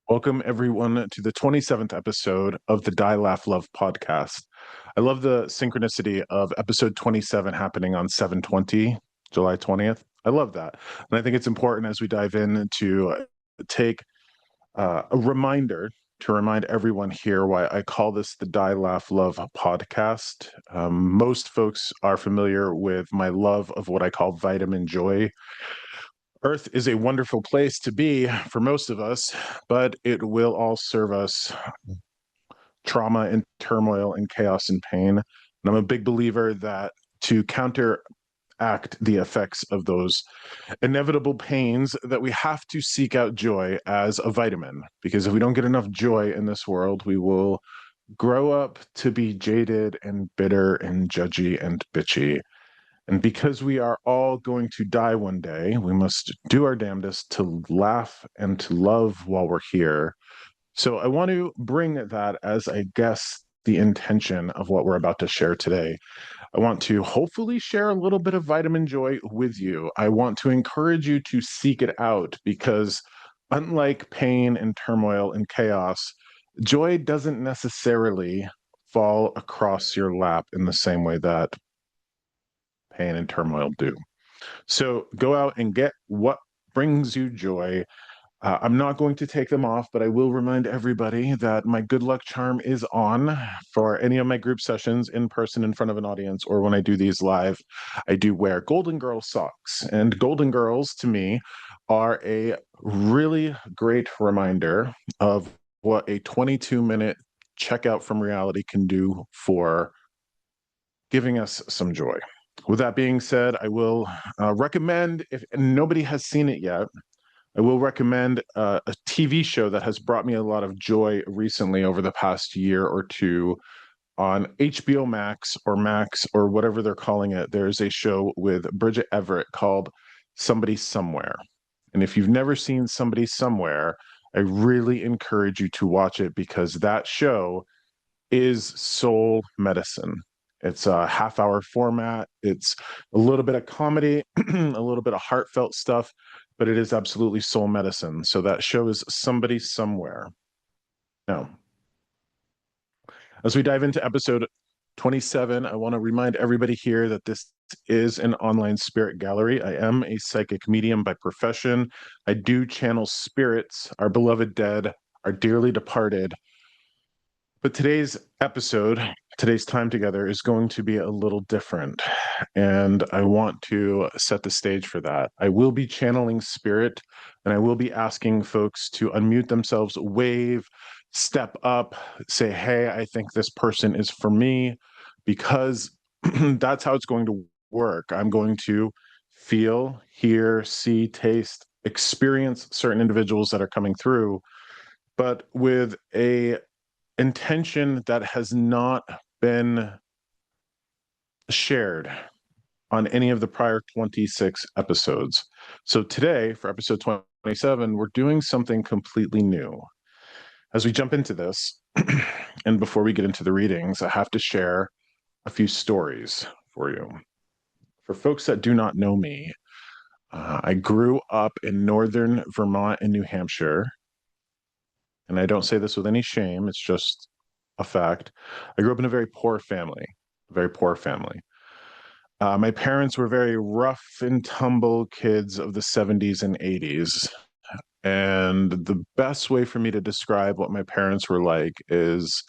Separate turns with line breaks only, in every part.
Welcome, everyone, to the 27th episode of the Die Laugh Love podcast. I love the synchronicity of episode 27 happening on 7/20, July 20th. I love that. And I think it's important as we dive in to take a reminder to remind everyone here why I call this the Die Laugh Love podcast. Most folks are familiar with my love of what I call vitamin joy. Earth is a wonderful place to be for most of us, but it will all serve us trauma and turmoil and chaos and pain. And I'm a big believer that to counteract the effects of those inevitable pains, that we have to seek out joy as a vitamin. Because if we don't get enough joy in this world, we will grow up to be jaded and bitter and judgy and bitchy. And because we are all going to die one day, we must do our damnedest to laugh and to love while we're here. So I want to bring that as, I guess, the intention of what we're about to share today. I want to hopefully share a little bit of vitamin joy with you. I want to encourage you to seek it out because, unlike pain and turmoil and chaos, joy doesn't necessarily fall across your lap in the same way that pain and turmoil do. So go out and get what brings you joy. I'm not going to take them off, but I will remind everybody that my good luck charm is on for any of my group sessions in person in front of an audience, or when I do these live. I do wear Golden Girl socks. And Golden Girls, to me, are a really great reminder of what a 22-minute checkout from reality can do for giving us some joy. With that being said, I will recommend, if nobody has seen it yet, I will recommend a TV show that has brought me a lot of joy recently over the past year or two on HBO Max or whatever they're calling it. There's a show with Bridget Everett called Somebody Somewhere. And if you've never seen Somebody Somewhere, I really encourage you to watch it because that show is soul medicine. It's a half-hour format. It's a little bit of comedy, a little bit of heartfelt stuff, but it is absolutely soul medicine. So that show is Somebody Somewhere. Now, as we dive into episode 27, I want to remind everybody here that this is an online spirit gallery. I am a psychic medium by profession. I do channel spirits, our beloved dead, our dearly departed. But today's episode, today's time together is going to be a little different. And I want to set the stage for that. I will be channeling spirit and I will be asking folks to unmute themselves, wave, step up, say, hey, I think this person is for me, because that's how it's going to work. I'm going to feel, hear, see, taste, experience certain individuals that are coming through, but with a intention that has not been shared on any of the prior 26 episodes. So today, for episode 27, we're doing something completely new. As we jump into this, and before we get into the readings, I have to share a few stories for you. For folks that do not know me, I grew up in northern Vermont and New Hampshire. And I don't say this with any shame, it's just a fact. I grew up in a very poor family, a very poor family. My parents were very rough and tumble kids of the 70s and 80s. And the best way for me to describe what my parents were like is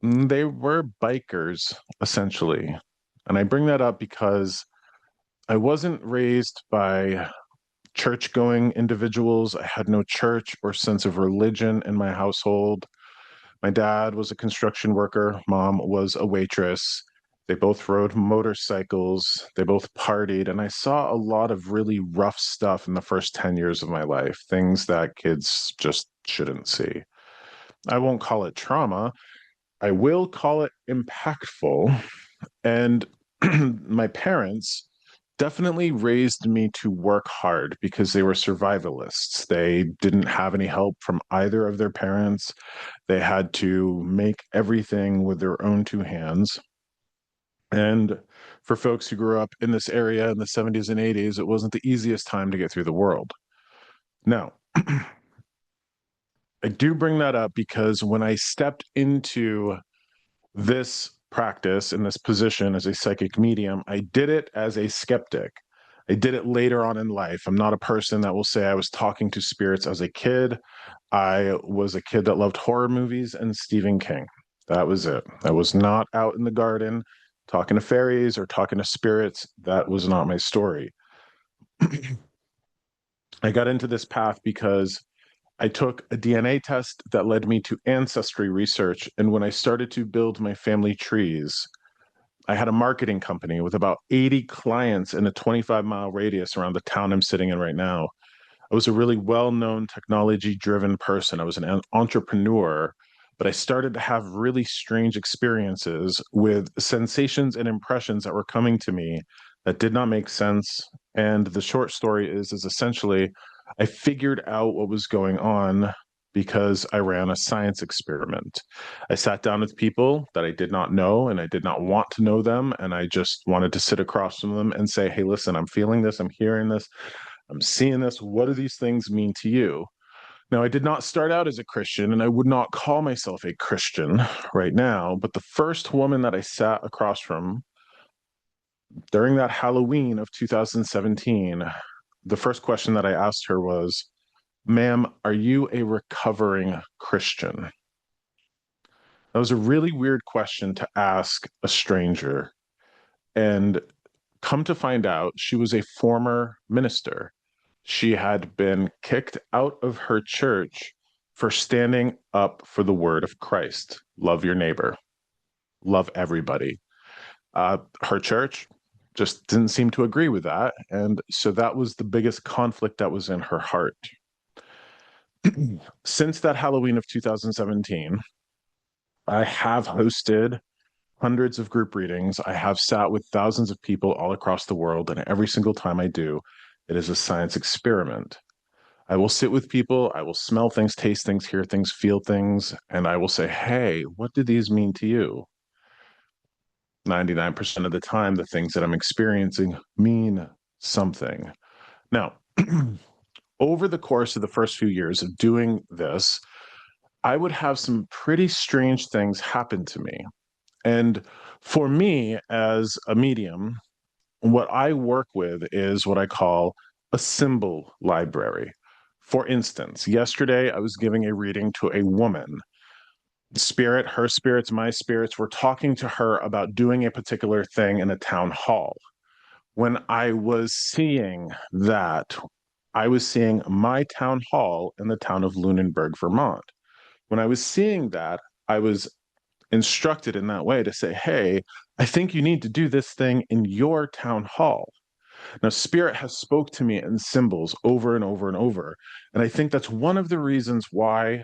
they were bikers, essentially. And I bring that up because I wasn't raised by church-going individuals. I had no church or sense of religion in my household. My dad was a construction worker. Mom was a waitress. They both rode motorcycles. They both partied. And I saw a lot of really rough stuff in the first 10 years of my life, things that kids just shouldn't see. I won't call it trauma. I will call it impactful. And my parents definitely raised me to work hard because they were survivalists. They didn't have any help from either of their parents. They had to make everything with their own two hands. And For folks who grew up in this area in the 70s and 80s, it wasn't the easiest time to get through the world. Now, I do bring that up because when I stepped into this practice in this position as a psychic medium, I did it as a skeptic. I did it later on in life. I'm not a person that will say I was talking to spirits as a kid. I was a kid that loved horror movies and Stephen King. That was it. I was not out in the garden talking to fairies or talking to spirits. That was not my story. I got into this path because I took a DNA test that led me to ancestry research. And when I started to build my family trees, I had a marketing company with about 80 clients in a 25-mile radius around the town I'm sitting in right now. I was a really well-known technology-driven person. I was an entrepreneur, but I started to have really strange experiences with sensations and impressions that were coming to me that did not make sense. And the short story is essentially I figured out what was going on because I ran a science experiment. I sat down with people that I did not know and I did not want to know them. And I just wanted to sit across from them and say, hey, listen, I'm feeling this, I'm hearing this, I'm seeing this. What do these things mean to you? Now, I did not start out as a Christian, and I would not call myself a Christian right now. But the first woman that I sat across from during that Halloween of 2017, the first question that I asked her was, ma'am, are you a recovering Christian? That was a really weird question to ask a stranger. And come to find out, she was a former minister. She had been kicked out of her church for standing up for the word of Christ. Love your neighbor, love everybody. Her church just didn't seem to agree with that. And so that was the biggest conflict that was in her heart. Since that Halloween of 2017, I have hosted hundreds of group readings. I have sat with thousands of people all across the world, and every single time I do, it is a science experiment. I will sit with people, I will smell things, taste things, hear things, feel things, and I will say, hey, what do these mean to you? 99% of the time, the things that I'm experiencing mean something. Now, over the course of the first few years of doing this, I would have some pretty strange things happen to me. And for me, as a medium, what I work with is what I call a symbol library. For instance, yesterday I was giving a reading to a woman. Spirit, her spirits, my spirits were talking to her about doing a particular thing in a town hall. When I was seeing that, I was seeing my town hall in the town of Lunenburg, Vermont. When I was seeing that, I was instructed in that way to say, hey, I think you need to do this thing in your town hall. Now, spirit has spoke to me in symbols over and over and over. And I think that's one of the reasons why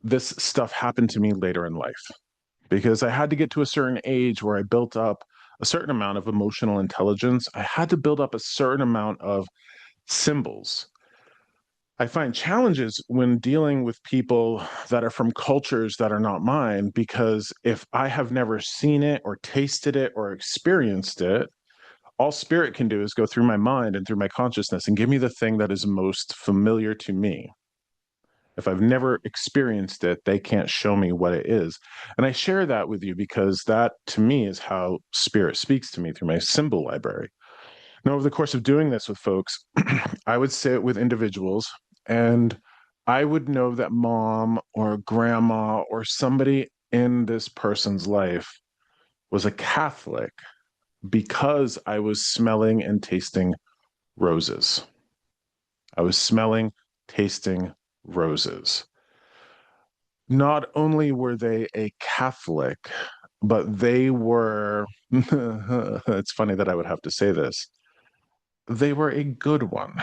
this stuff happened to me later in life, because I had to get to a certain age where I built up a certain amount of emotional intelligence. I had to build up a certain amount of symbols. I find challenges when dealing with people that are from cultures that are not mine, because if I have never seen it or tasted it or experienced it, all spirit can do is go through my mind and through my consciousness and give me the thing that is most familiar to me. If I've never experienced it, they can't show me what it is. And I share that with you because that, to me, is how spirit speaks to me through my symbol library. Now, over the course of doing this with folks, I would sit with individuals and I would know that mom or grandma or somebody in this person's life was a Catholic because I was smelling and tasting roses. I was smelling, tasting roses. Not only were they a Catholic, but they were, it's funny that I would have to say this, they were a good one.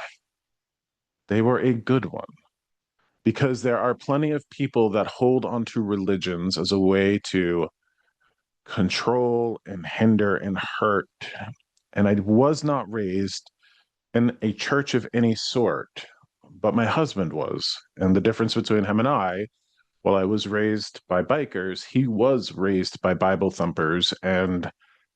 They were a good one. Because there are plenty of people that hold onto religions as a way to control and hinder and hurt. And I was not raised in a church of any sort, but my husband was. And the difference between him and I, while I was raised by bikers, he was raised by Bible thumpers. And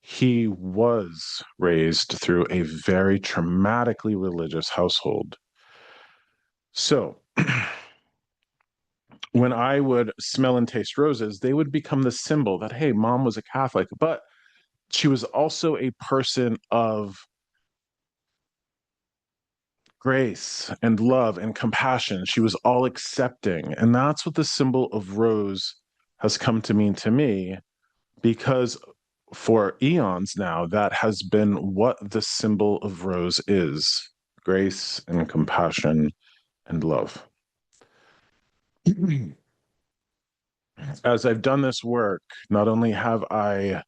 he was raised through a very traumatically religious household. So when I would smell and taste roses, they would become the symbol that, hey, mom was a Catholic, but she was also a person of grace and love and compassion. She was all accepting. And that's what the symbol of rose has come to mean to me, because for eons now, that has been what the symbol of rose is: grace and compassion and love. As I've done this work, not only have I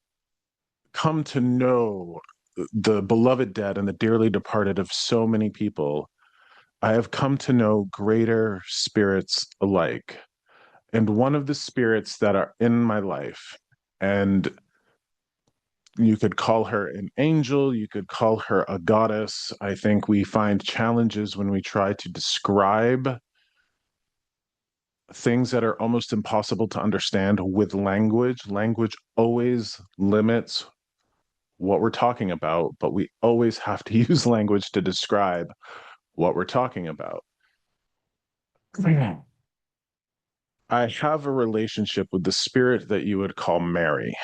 come to know the beloved dead and the dearly departed of so many people, I have come to know greater spirits alike. And one of the spirits that are in my life, and you could call her an angel, you could call her a goddess. I think we find challenges when we try to describe things that are almost impossible to understand with language. Language always limits what we're talking about, but we always have to use language to describe what we're talking about. I have a relationship with the spirit that you would call Mary.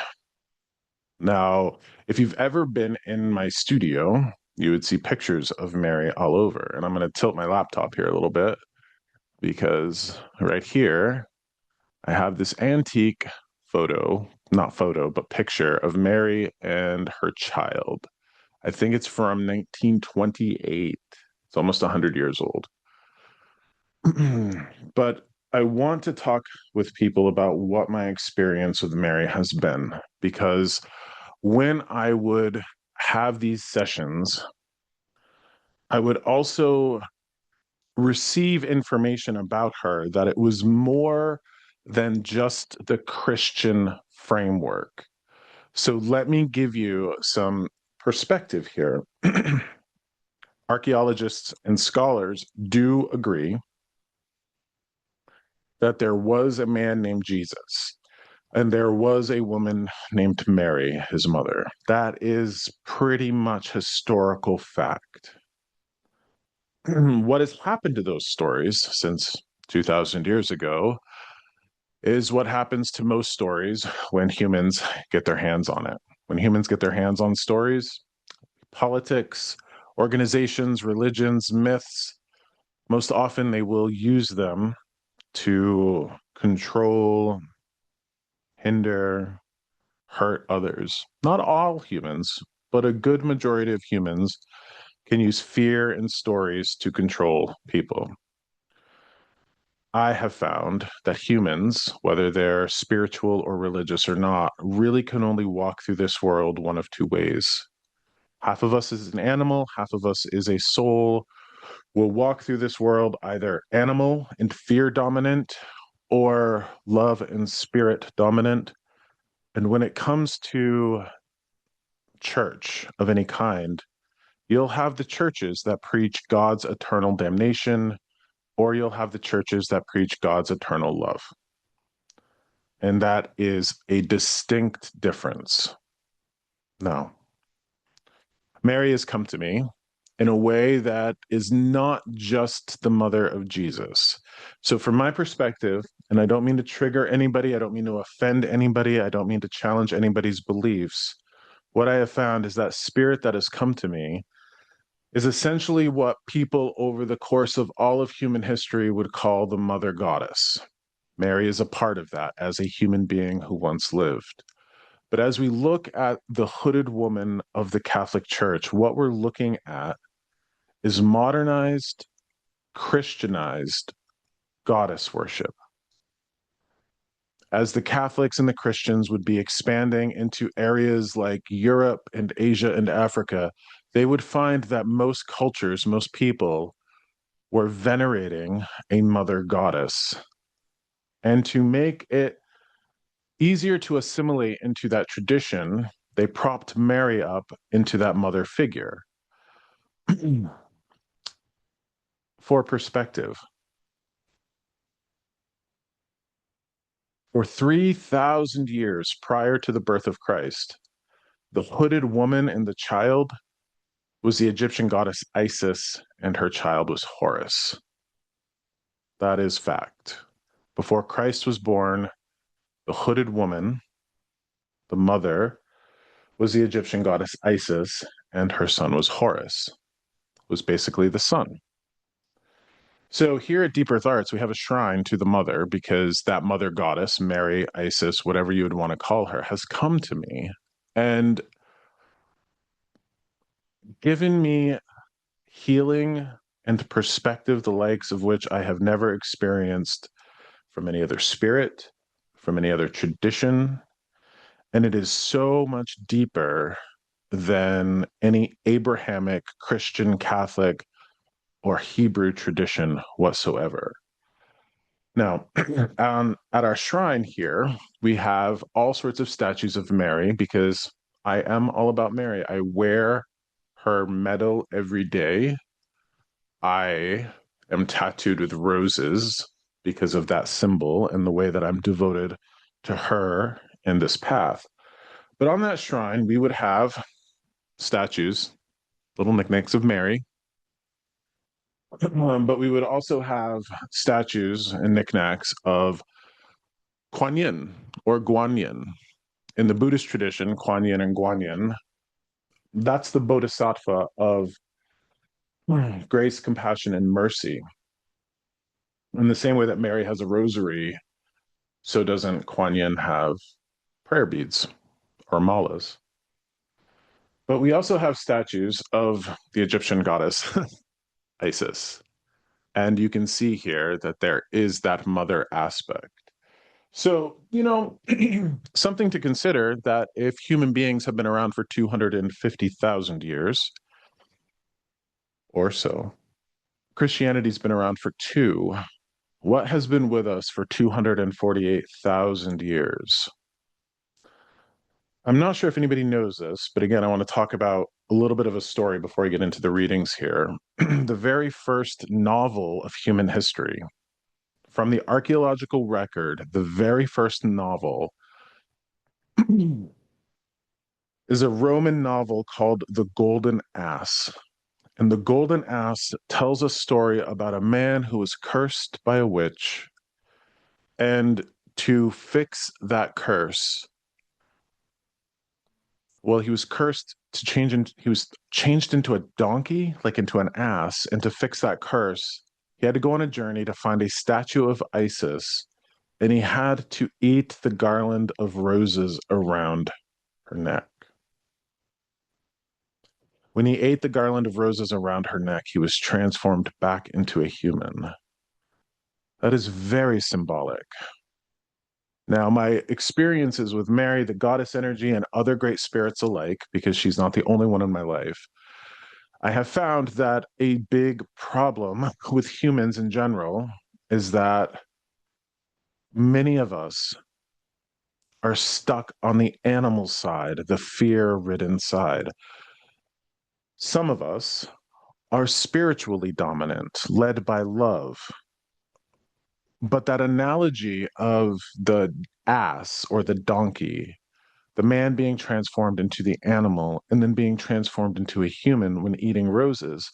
Now, if you've ever been in my studio, you would see pictures of Mary all over. And I'm going to tilt my laptop here a little bit because right here, I have this antique photo, not photo, but picture of Mary and her child. I think it's from 1928. It's almost 100 years old. But I want to talk with people about what my experience with Mary has been, because when I would have these sessions, I would also receive information about her that it was more than just the Christian framework. So let me give you some perspective here. Archaeologists and scholars do agree that there was a man named Jesus and there was a woman named Mary, his mother. That is pretty much historical fact. What has happened to those stories since 2,000 years ago is what happens to most stories when humans get their hands on it. When humans get their hands on stories, politics, organizations, religions, myths, most often they will use them to control, hinder, hurt others. Not all humans, but a good majority of humans can use fear and stories to control people. I have found that humans, whether they're spiritual or religious or not, really can only walk through this world one of two ways. Half of us is an animal, half of us is a soul. We'll walk through this world either animal and fear dominant or love and spirit dominant. And when it comes to church of any kind, you'll have the churches that preach God's eternal damnation, or you'll have the churches that preach God's eternal love. And that is a distinct difference. Now, Mary has come to me in a way that is not just the mother of Jesus. So, from my perspective, and I don't mean to trigger anybody, I don't mean to offend anybody, I don't mean to challenge anybody's beliefs, what I have found is that spirit that has come to me is essentially what people over the course of all of human history would call the mother goddess. Mary is a part of that as a human being who once lived. But as we look at the hooded woman of the Catholic Church, what we're looking at is modernized, Christianized goddess worship. As the Catholics and the Christians would be expanding into areas like Europe and Asia and Africa, they would find that most cultures, most people were venerating a mother goddess. And to make it easier to assimilate into that tradition, they propped Mary up into that mother figure. For perspective, for 3,000 years prior to the birth of Christ, The hooded woman and the child was the Egyptian goddess Isis, and her child was Horus. That is fact. Before Christ was born, the hooded woman, the mother, was the Egyptian goddess Isis, and her son was Horus, was basically the sun. So here at Deep Earth Arts, we have a shrine to the mother because that mother goddess, Mary, Isis, whatever you would want to call her, has come to me and given me healing and perspective, the likes of which I have never experienced from any other spirit, from any other tradition. And it is so much deeper than any Abrahamic, Christian, Catholic, or Hebrew tradition whatsoever. Now, at our shrine here, we have all sorts of statues of Mary because I am all about Mary. I wear her medal every day. I am tattooed with roses because of that symbol and the way that I'm devoted to her in this path. But on that shrine, we would have statues, little knickknacks of Mary. But we would also have statues and knickknacks of Kuan Yin or Guan Yin. In the Buddhist tradition, Kuan Yin and Guan Yin, that's the bodhisattva of grace, compassion, and mercy. In the same way that Mary has a rosary, so doesn't Kuan Yin have prayer beads or malas. But we also have statues of the Egyptian goddess Isis. And you can see here that there is that mother aspect. So, something to consider that if human beings have been around for 250,000 years or so, Christianity's been around for two. What has been with us for 248,000 years? I'm not sure if anybody knows this, but again, I want to talk about a little bit of a story before I get into the readings here. The very first novel of human history, from the archaeological record, the very first novel is a Roman novel called The Golden Ass. And The Golden Ass tells a story about a man who was cursed by a witch. And to fix that curse, well, he was cursed to he was changed into a donkey, like into an ass. And to fix that curse, he had to go on a journey to find a statue of Isis. And he had to eat the garland of roses around her neck. When he ate the garland of roses around her neck, he was transformed back into a human. That is very symbolic. Now, my experiences with Mary, the goddess energy, and other great spirits alike, because she's not the only one in my life, I have found that a big problem with humans in general is that many of us are stuck on the animal side, the fear-ridden side. Some of us are spiritually dominant, led by love. But that analogy of the ass or the donkey, the man being transformed into the animal and then being transformed into a human when eating roses,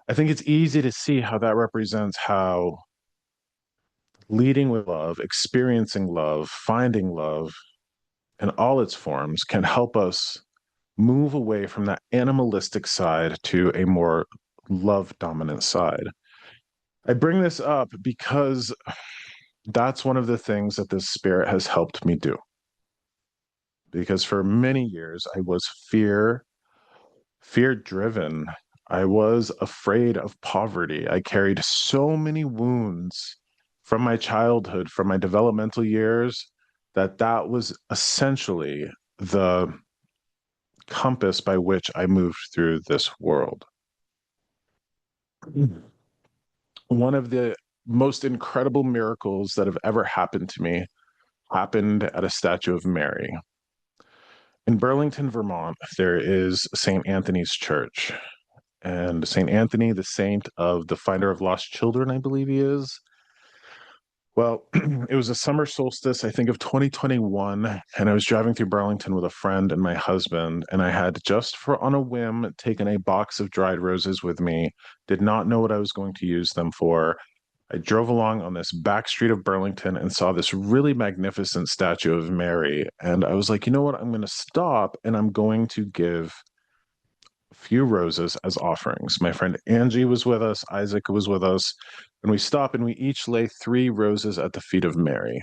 I think it's easy to see how that represents how leading with love, experiencing love, finding love in all its forms can help us move away from that animalistic side to a more love dominant side. I bring this up because that's one of the things that this spirit has helped me do. Because for many years, I was fear driven. I was afraid of poverty. I carried so many wounds from my childhood, from my developmental years, that was essentially the compass by which I moved through this world. One of the most incredible miracles that have ever happened to me happened at a statue of Mary. In Burlington, Vermont, there is St. Anthony's Church. And St. Anthony, the saint of the finder of lost children, I believe he is, Well, it was a summer solstice, I think of 2021, and I was driving through Burlington with a friend and my husband, and I had just for on a whim taken a box of dried roses with me, did not know what I was going to use them for. I drove along on this back street of Burlington and saw this really magnificent statue of Mary, and I was like, you know what? I'm going to stop and I'm going to give few roses as offerings. My friend Angie was with us, Isaac was with us, and we stop and we each lay 3 roses at the feet of Mary.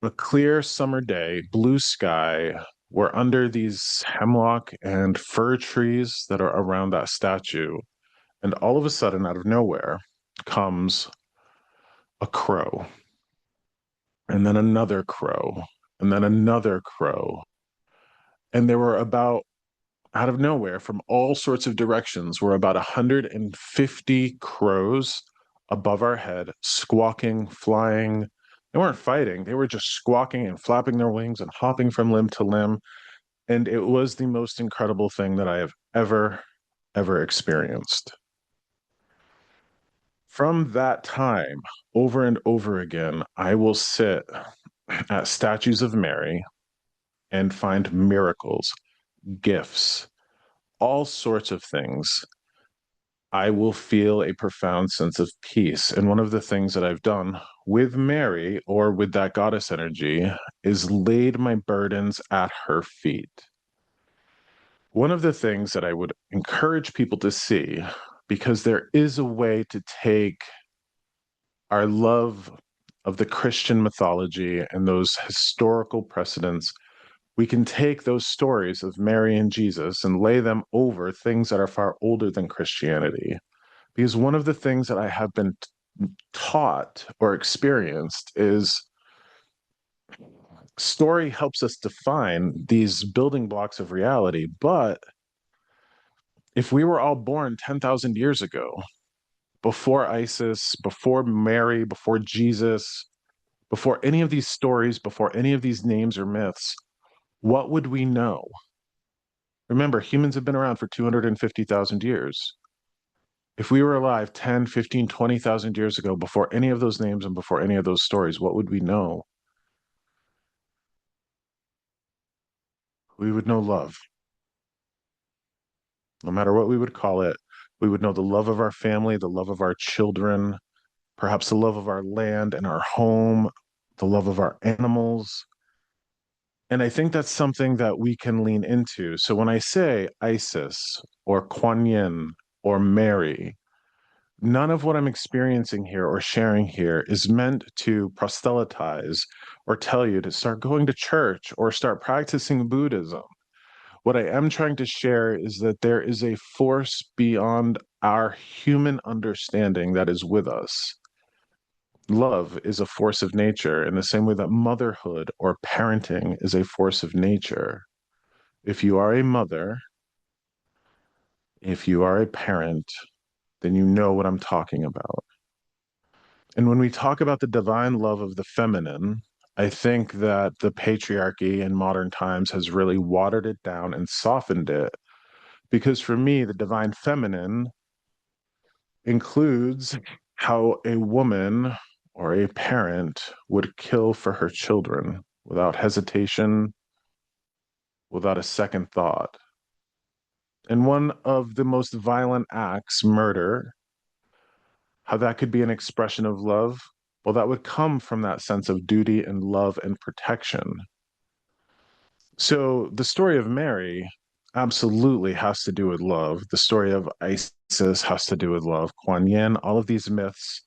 A clear summer day, blue sky, we're under these hemlock and fir trees that are around that statue. And all of a sudden, out of nowhere, comes a crow, and then another crow, and then another crow. And there were about out of nowhere from all sorts of directions were about 150 crows above our head, squawking, flying. They weren't fighting, they were just squawking and flapping their wings and hopping from limb to limb. And it was the most incredible thing that I have ever experienced. From that time, over and over again, I will sit at statues of Mary and find miracles, gifts, all sorts of things. I will feel a profound sense of peace. And one of the things that I've done with Mary or with that goddess energy is laid my burdens at her feet. One of the things that I would encourage people to see, because there is a way to take our love of the Christian mythology and those historical precedents, we can take those stories of Mary and Jesus and lay them over things that are far older than Christianity. Because one of the things that I have been taught or experienced is story helps us define these building blocks of reality. But if we were all born 10,000 years ago, before Isis, before Mary, before Jesus, before any of these stories, before any of these names or myths, what would we know? Remember, humans have been around for 250,000 years. If we were alive 10, 15, 20,000 years ago, before any of those names and before any of those stories, what would we know? We would know love. No matter what we would call it, we would know the love of our family, the love of our children, perhaps the love of our land and our home, the love of our animals. And I think that's something that we can lean into. So when I say Isis or Kuan Yin or Mary, none of what I'm experiencing here or sharing here is meant to proselytize or tell you to start going to church or start practicing Buddhism. What I am trying to share is that there is a force beyond our human understanding that is with us. Love is a force of nature in the same way that motherhood or parenting is a force of nature. If you are a mother, if you are a parent, then you know what I'm talking about. And when we talk about the divine love of the feminine, I think that the patriarchy in modern times has really watered it down and softened it. Because for me, the divine feminine includes how a woman or a parent would kill for her children without hesitation, without a second thought. And one of the most violent acts, murder, how that could be an expression of love, well, that would come from that sense of duty and love and protection. So the story of Mary absolutely has to do with love. The story of Isis has to do with love. Kuan Yin, all of these myths,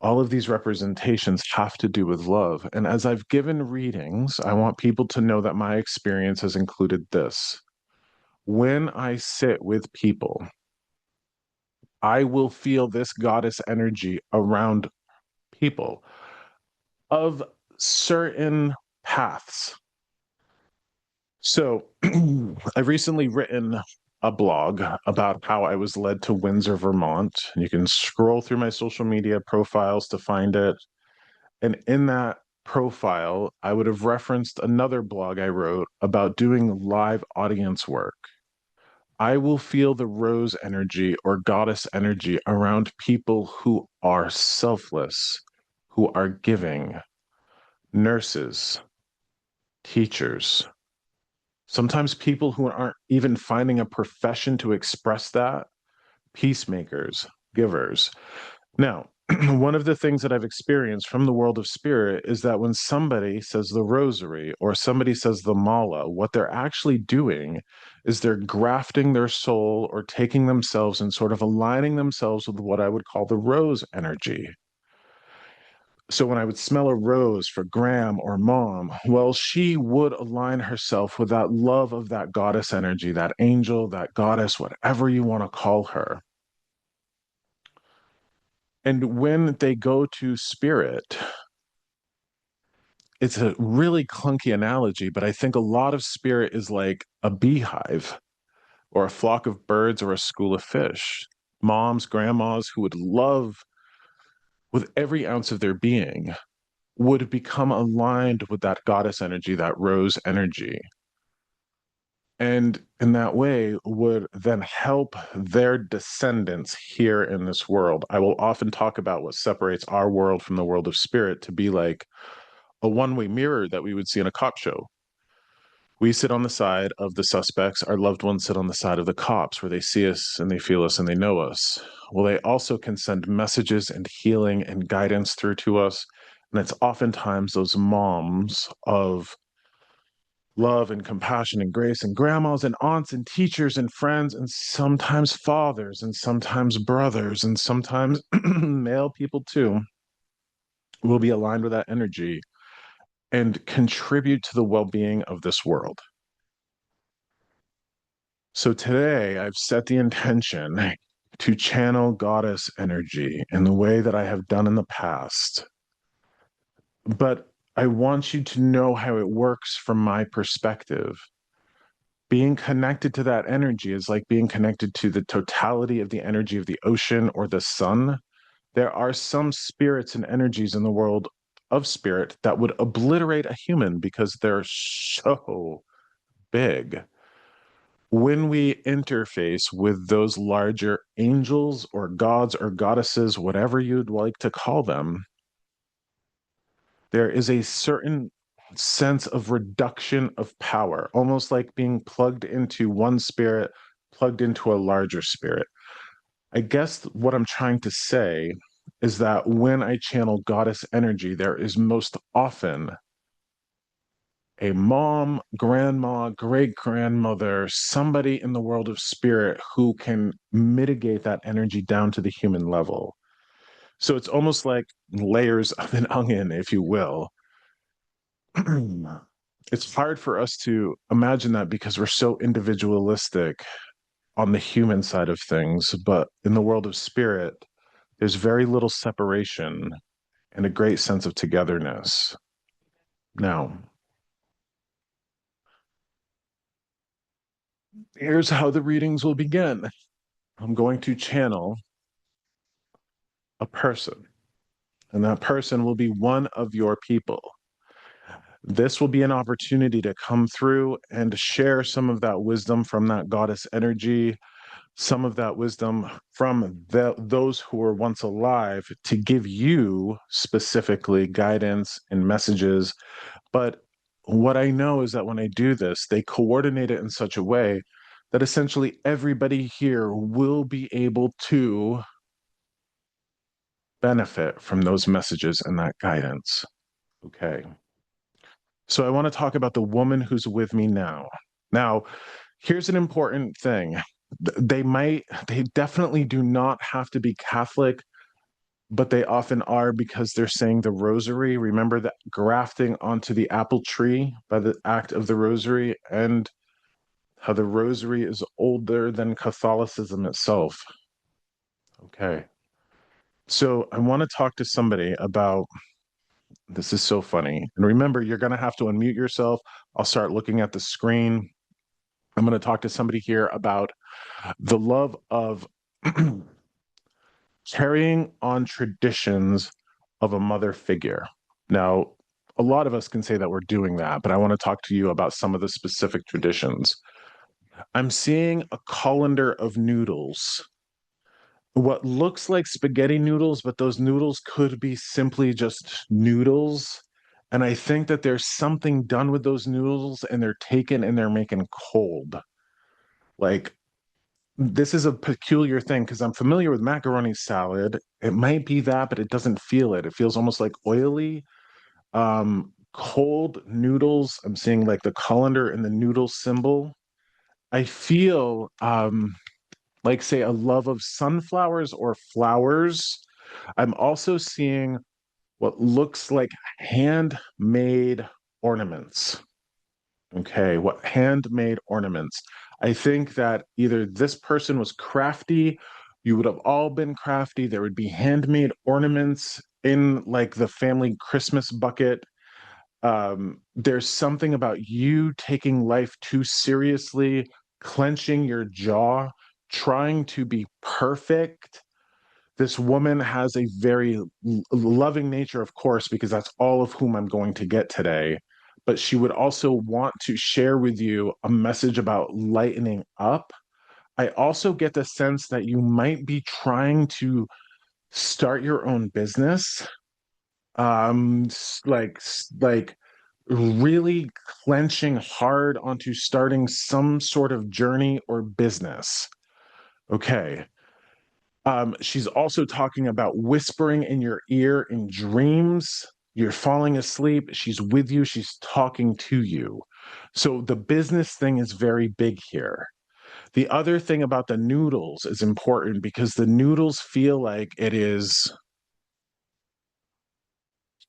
all of these representations have to do with love. And as I've given readings, I want people to know that my experience has included this. When I sit with people, I will feel this goddess energy around people of certain paths. So I've recently written a blog about how I was led to Windsor, Vermont. And you can scroll through my social media profiles to find it. And in that profile, I would have referenced another blog I wrote about doing live audience work. I will feel the rose energy or goddess energy around people who are selfless, who are giving, nurses, teachers, sometimes people who aren't even finding a profession to express that, peacemakers, givers. Now, one of the things that I've experienced from the world of spirit is that when somebody says the rosary or somebody says the mala, what they're actually doing is they're grafting their soul or taking themselves and sort of aligning themselves with what I would call the rose energy. So when I would smell a rose for Graham or mom, well, she would align herself with that love of that goddess energy, that angel, that goddess, whatever you want to call her. And when they go to spirit, it's a really clunky analogy, but I think a lot of spirit is like a beehive or a flock of birds or a school of fish. Moms, grandmas who would love with every ounce of their being would become aligned with that goddess energy, that rose energy. And in that way would then help their descendants here in this world. I will often talk about what separates our world from the world of spirit to be like a one-way mirror that we would see in a cop show. We sit on the side of the suspects, our loved ones sit on the side of the cops where they see us and they feel us and they know us. Well, they also can send messages and healing and guidance through to us. And it's oftentimes those moms of love and compassion and grace and grandmas and aunts and teachers and friends and sometimes fathers and sometimes brothers and sometimes male people too will be aligned with that energy and contribute to the well-being of this world. So today I've set the intention to channel goddess energy in the way that I have done in the past. But I want you to know how it works from my perspective. Being connected to that energy is like being connected to the totality of the energy of the ocean or the sun. There are some spirits and energies in the world of spirit that would obliterate a human because they're so big. When we interface with those larger angels or gods or goddesses, whatever you'd like to call them, there is a certain sense of reduction of power, almost like being plugged into one spirit, plugged into a larger spirit. I guess what I'm trying to say is that when I channel goddess energy, there is most often a mom, grandma, great grandmother, somebody in the world of spirit who can mitigate that energy down to the human level. So it's almost like layers of an onion, if you will. It's hard for us to imagine that because we're so individualistic on the human side of things. But in the world of spirit, there's very little separation and a great sense of togetherness. Now, here's how the readings will begin. I'm going to channel a person, and that person will be one of your people. This will be an opportunity to come through and share some of that wisdom from that goddess energy, some of that wisdom from those who were once alive to give you specifically guidance and messages. But what I know is that when I do this, they coordinate it in such a way that essentially everybody here will be able to benefit from those messages and that guidance. Okay. So I want to talk about the woman who's with me now. Now, here's an important thing. They definitely do not have to be Catholic, but they often are because they're saying the rosary. Remember that grafting onto the apple tree by the act of the rosary, and how the rosary is older than Catholicism itself. Okay. So I want to talk to somebody about this. Is so funny. And remember, you're going to have to unmute yourself. I'll start looking at the screen. I'm going to talk to somebody here about the love of carrying on traditions of a mother figure. Now, a lot of us can say that we're doing that, but I want to talk to you about some of the specific traditions. I'm seeing a colander of noodles. What looks like spaghetti noodles, but those noodles could be simply just noodles. And I think that there's something done with those noodles and they're taken and they're making cold. Like, this is a peculiar thing because I'm familiar with macaroni salad. It might be that, but it doesn't feel it. It feels almost like oily. Cold noodles. I'm seeing like the colander and the noodle symbol. I feel like say a love of sunflowers or flowers. I'm also seeing what looks like handmade ornaments. Okay, what handmade ornaments? I think that either this person was crafty, you would have all been crafty. There would be handmade ornaments in like the family Christmas bucket. There's something about you taking life too seriously, clenching your jaw, trying to be perfect. This woman has a very loving nature, of course, because that's all of whom I'm going to get today. But she would also want to share with you a message about lightening up. I also get the sense that you might be trying to start your own business, like really clenching hard onto starting some sort of journey or business. Okay. She's also talking about whispering in your ear in dreams. You're falling asleep. She's with you. She's talking to you. So the business thing is very big here. The other thing about the noodles is important because the noodles feel like it is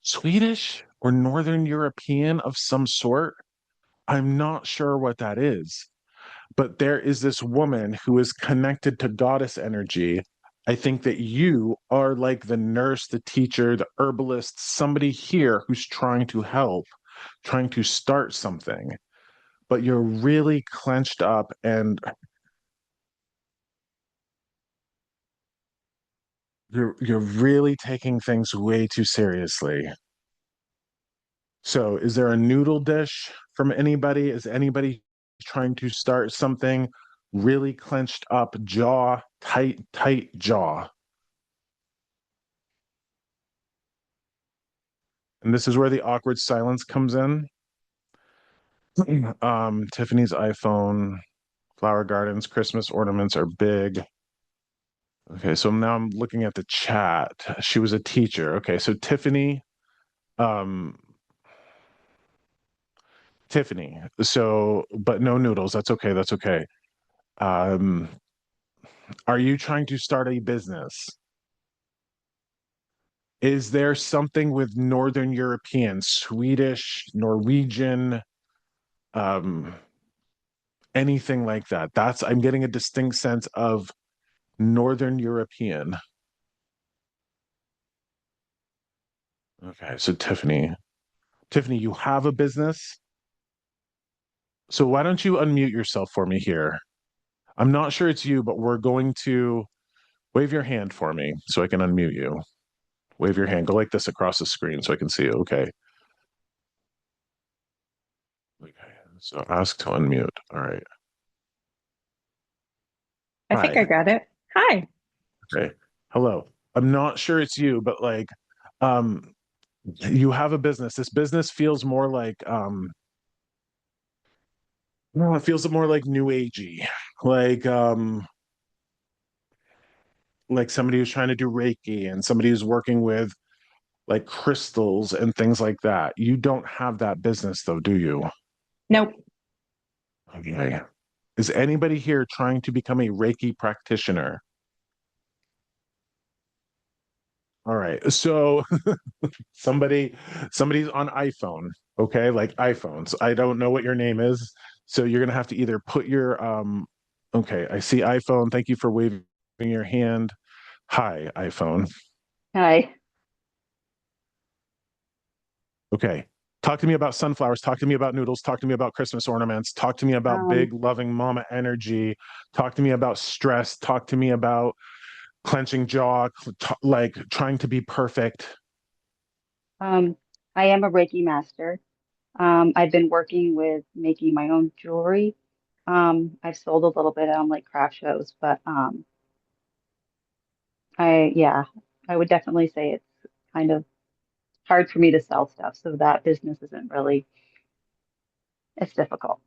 Swedish or Northern European of some sort. I'm not sure what that is, but there is this woman who is connected to goddess energy. I think that you are like the nurse, the teacher, the herbalist, somebody here who's trying to help, trying to start something, but you're really clenched up and you're really taking things way too seriously. So, is there a noodle dish from anybody? Is anybody trying to start something really clenched up, jaw, tight jaw? And this is where the awkward silence comes in. Tiffany's iPhone, flower gardens, Christmas ornaments are big. Okay, so now I'm looking at the chat. She was a teacher. Okay, so um, Tiffany. So, but no noodles. That's okay. That's okay. Um, are you trying to start a business? Is there something with Northern European, Swedish, Norwegian, um, anything like that? I'm getting a distinct sense of Northern European. Okay, so Tiffany, you have a business. So why don't you unmute yourself for me here? I'm not sure it's you, but we're going to wave your hand for me so I can unmute you. Wave your hand. Go like this across the screen so I can see you. Okay. Okay. So ask to unmute. All right.
I think I
Hi.
got it. Hi.
Okay. Hello. I'm not sure it's you, but like um you have a business. This business feels more like well, it feels more like new agey. Like like somebody who's trying to do Reiki and somebody who's working with like crystals and things like that. You don't have that business though, do you?
Nope.
Okay. Is anybody here trying to become a Reiki practitioner? All right. So somebody somebody's on iPhone, okay? Like iPhones. I don't know what your name is. So you're gonna have to either put your okay, I see iPhone. Thank you for waving your hand. Hi, iPhone.
Hi.
Okay. Talk to me about sunflowers. Talk to me about noodles. Talk to me about Christmas ornaments. Talk to me about
Um,
big, loving mama energy. Talk to me about stress. Talk to me about clenching jaw, like trying to be perfect.
um, I am a Reiki master. I've been working with making my own jewelry, I've sold a little bit on like craft shows, but yeah, I would definitely say it's kind of hard for me to sell stuff. So that business isn't really, it's difficult.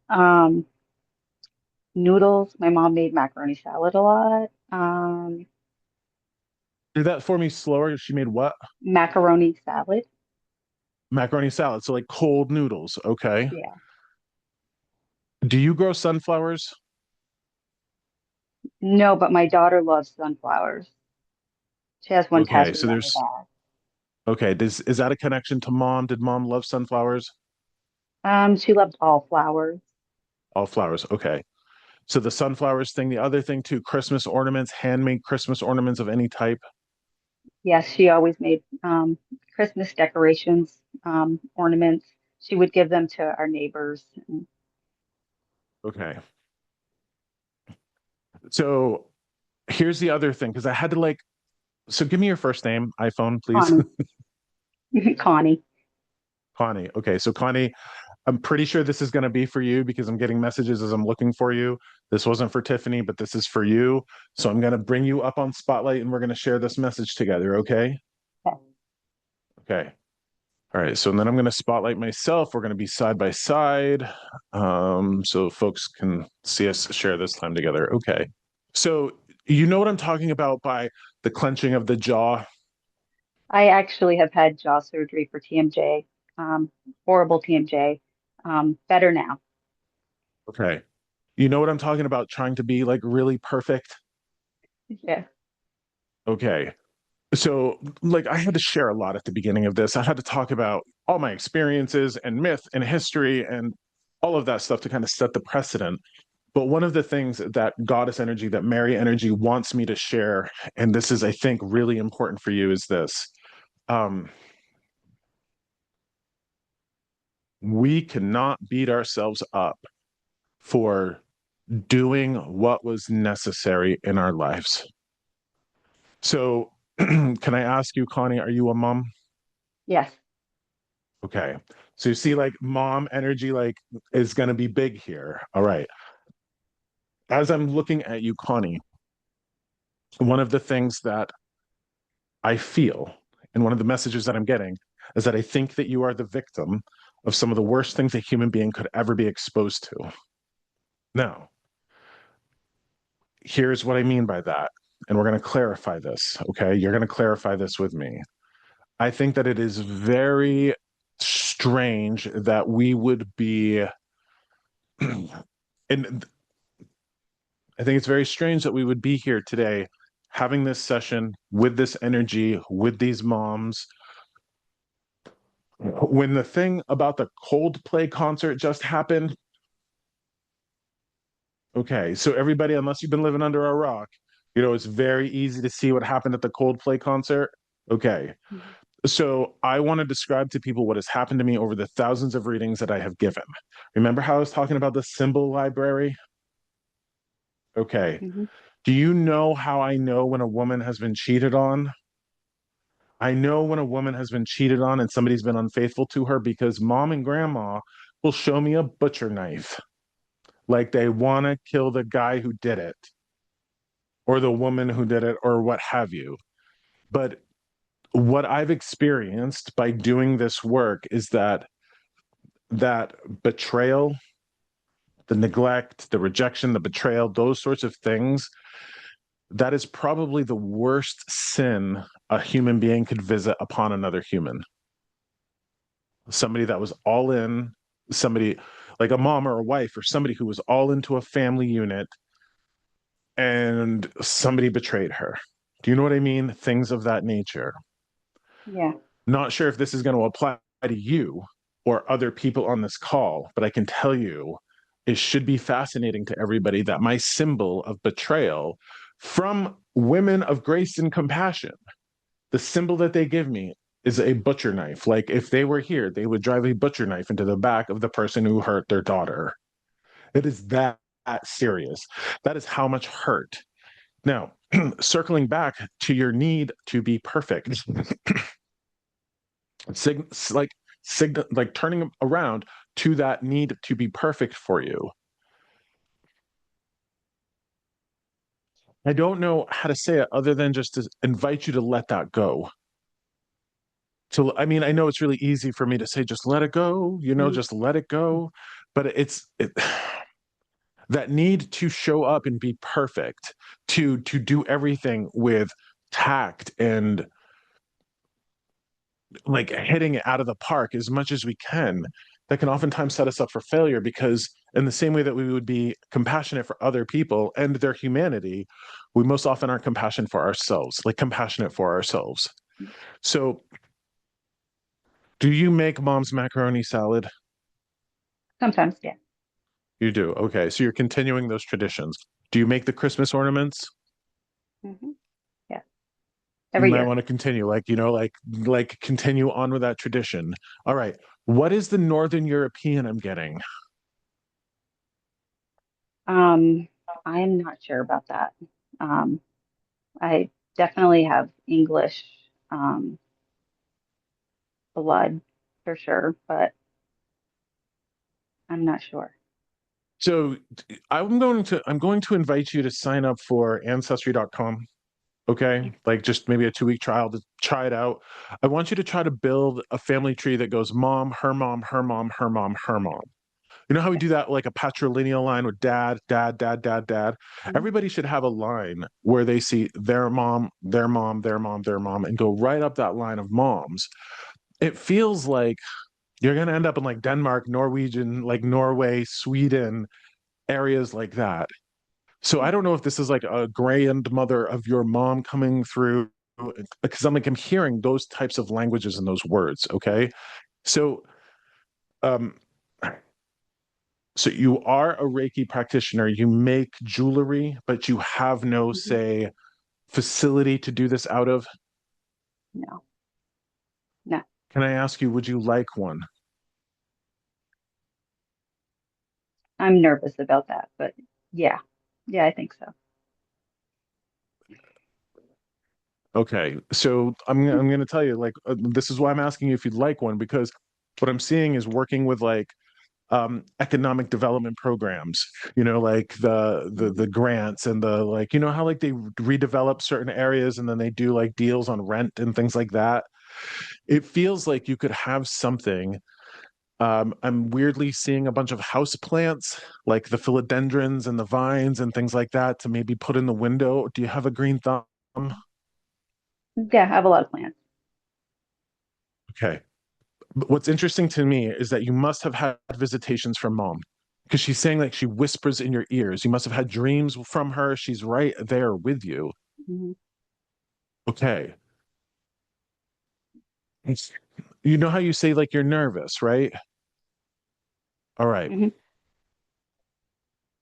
Noodles, my mom made macaroni salad a lot.
Do that for me slower. She made what?
Macaroni salad.
Macaroni salad. So like cold noodles. Okay.
Yeah.
Do you grow sunflowers?
No, but my daughter loves sunflowers. She has one
Okay.
tattooed
So
on her
there's
back.
okay. Is that a connection to mom? Did mom love sunflowers?
She loved all flowers.
All flowers. Okay. So the sunflowers thing, the other thing too, Christmas ornaments, handmade Christmas ornaments of any type.
Yes, she always made Christmas decorations, ornaments. She would give them to our neighbors. And
Okay. So here's the other thing, because I had to like, so give me your first name, iPhone, please.
Connie, Connie.
Connie. Okay. So Connie, I'm pretty sure this is going to be for you because I'm getting messages as I'm looking for you. This wasn't for Tiffany, but this is for you. So I'm going to bring you up on Spotlight and we're going to share this message together. Okay. Okay. All right. So then I'm going to spotlight myself. We're going to be side by side. So folks can see us share this time together. Okay. So you know what I'm talking about by the clenching of the jaw.
I actually have had jaw surgery for TMJ, horrible TMJ. Better now.
Okay. You know what I'm talking about trying to be like really perfect.
Yeah.
Okay. So, like, I had to share a lot at the beginning of this. I had to talk about all my experiences and myth and history and all of that stuff to kind of set the precedent. But one of the things that Goddess Energy, that Mary Energy wants me to share, and this is, I think, really important for you, is this. Um, we cannot beat ourselves up for doing what was necessary in our lives. So, can I ask you, Connie, are you a mom?
Yes.
Okay. So you see, like, mom energy, like, is going to be big here. All right. As I'm looking at you, Connie, one of the things that I feel and one of the messages that I'm getting is that I think that you are the victim of some of the worst things a human being could ever be exposed to. Now, here's what I mean by that. And we're going to clarify this. Okay. You're going to clarify this with me. I think that it is very strange that we would be, and I think it's very strange that we would be here today having this session with this energy, with these moms. When the thing about the Coldplay concert just happened, okay, so everybody, unless you've been living under a rock, it's very easy to see what happened at the Coldplay concert. Okay,
Mhm.
so I want to describe to people what has happened to me over the thousands of readings that I have given. Remember how I was talking about the symbol library? Okay.
Mhm.
Do you know how I know when a woman has been cheated on? I know when a woman has been cheated on and somebody's been unfaithful to her because mom and grandma will show me a butcher knife. Like they want to kill the guy who did it or the woman who did it or what have you. But what I've experienced by doing this work is that betrayal, the neglect, the rejection, the betrayal, those sorts of things, that is probably the worst sin a human being could visit upon another human. Somebody that was all in, somebody like a mom or a wife or somebody who was all into a family unit and somebody betrayed her. Do you know what I mean? Things of that nature.
Yeah.
Not sure if this is going to apply to you or other people on this call, but I can tell you it should be fascinating to everybody that my symbol of betrayal from women of grace and compassion, the symbol that they give me is a butcher knife. Like if they were here, they would drive a butcher knife into the back of the person who hurt their daughter. It is that serious. That is how much hurt. Now, circling back to your need to be perfect, sig- like like turning around to that need to be perfect for you. I don't know how to say it other than just to invite you to let that go. So, I mean, I know it's really easy for me to say, just let it go,
Mhm.
just let it go. But that need to show up and be perfect, to do everything with tact and like hitting it out of the park as much as we can, that can oftentimes set us up for failure because in the same way that we would be compassionate for other people and their humanity, we most often aren't compassionate for ourselves. So do you make mom's macaroni salad?
Sometimes, yeah.
You do. Okay. So you're continuing those traditions. Do you make the Christmas ornaments?
Hmm. Yeah.
You
Every
might
year.
want to continue, like continue on with that tradition. All right. What is the Northern European I'm getting?
Um, I'm not sure about that. Um, I definitely have English um, blood for sure, but I'm not sure.
So I'm going to invite you to sign up for ancestry.com. Okay. Like just maybe a 2 week trial to try it out. I want you to try to build a family tree that goes mom, her mom, her mom, her mom, her mom. You know how we
Okay.
do that like a patrilineal line with dad, dad, dad, dad, dad?
Mhm.
Everybody should have a line where they see their mom, their mom, their mom, their mom, and go right up that line of moms. It feels like you're going to end up in like Denmark, Norwegian, like Norway, Sweden, areas like that. So I don't know if this is like a grandmother of your mom coming through because I'm hearing those types of languages and those words. Okay. So um so you are a Reiki practitioner, you make jewelry, but you have no,
Mhm.
say, facility to do this out of.
No, no,
Can I ask you, would you like one?
I'm nervous about that, but yeah, yeah, I think so.
Okay. So I'm going to tell you like this is why I'm asking you if you'd like one because what I'm seeing is working with like economic development programs, like the
Mhm.
grants and the like, how like they redevelop certain areas and then they do like deals on rent and things like that. It feels like you could have something. I'm weirdly seeing a bunch of house plants like the philodendrons and the vines and things like that to maybe put in the window. Do you have a green thumb?
Yeah, I have a lot of plans.
Okay. But what's interesting to me is that you must have had visitations from mom because she's saying like she whispers in your ears. You must have had dreams from her. She's right there with you.
Hmm.
Okay. You know how you say like you're nervous, right? All right.
Hmm.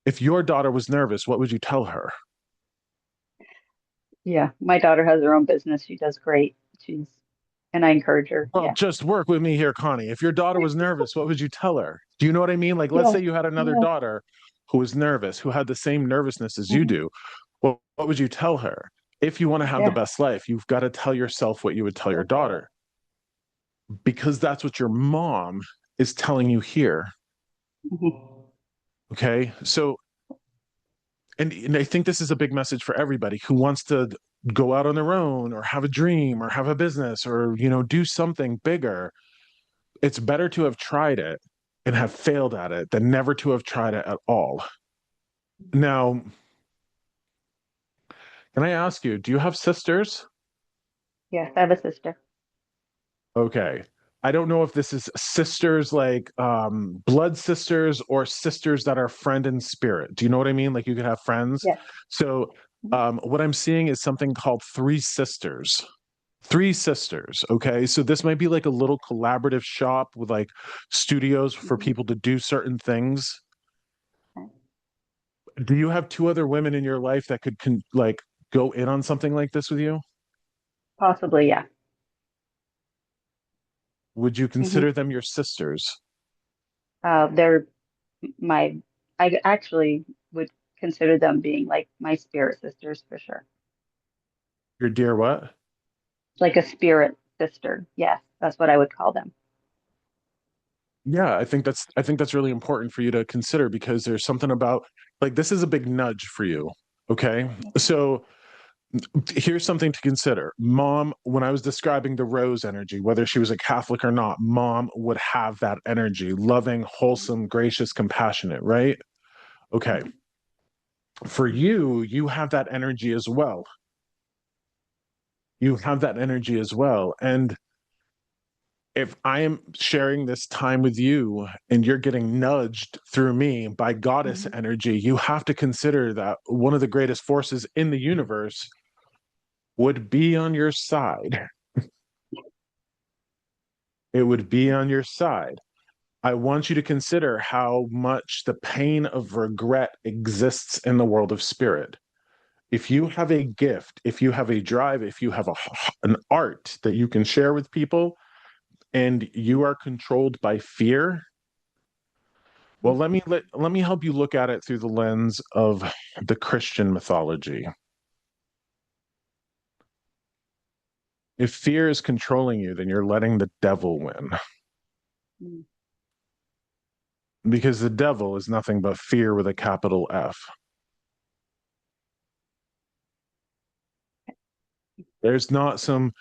If your daughter was nervous, what would you tell her?
Yeah, my daughter has her own business. She does great. And I encourage her.
Well,
Yeah.
just work with me here, Connie. If your daughter was nervous, what would you tell her? Do you know what I mean? Like, let's
Yeah.
say you had another
Yeah.
daughter who was nervous, who had the same nervousness as you
Hmm.
do. Well, what would you tell her? If you want to have the
Yeah.
best life, you've got to tell yourself what you would tell your daughter because that's what your mom is telling you here.
Hmm.
Okay. So, and I think this is a big message for everybody who wants to go out on their own or have a dream or have a business or, do something bigger. It's better to have tried it and have failed at it than never to have tried it at all. Now, can I ask you, do you have sisters?
Yes, I have a sister.
Okay. I don't know if this is sisters like blood sisters or sisters that are friend in spirit. Do you know what I mean? Like you could have friends.
Yes.
So what I'm seeing is something called three sisters. Three sisters. Okay. So this might be like a little collaborative shop with like studios for
Hmm.
people to do certain things. Do you have two other women in your life that could like go in on something like this with you?
Possibly, yeah.
Would you
Hmm.
consider them your sisters?
They're my, I actually would consider them being like my spirit sisters for sure.
Your dear what?
Like a spirit sister. Yes, that's what I would call them.
Yeah, I think that's really important for you to consider because there's something about like this is a big nudge for you. Okay. So here's something to consider. Mom, when I was describing the rose energy, whether she was a Catholic or not, mom would have that energy, loving, wholesome, gracious, compassionate, right? Okay. For you, you have that energy as well. You have that energy as well. And if I am sharing this time with you and you're getting nudged through me by goddess
Mhm.
energy, you have to consider that one of the greatest forces in the universe would be on your side. It would be on your side. I want you to consider how much the pain of regret exists in the world of spirit. If you have a gift, if you have a drive, if you have an art that you can share with people and you are controlled by fear, well, let me help you look at it through the lens of the Christian mythology. If fear is controlling you, then you're letting the devil win.
Mm.
Because the devil is nothing but fear with a capital F. There's not some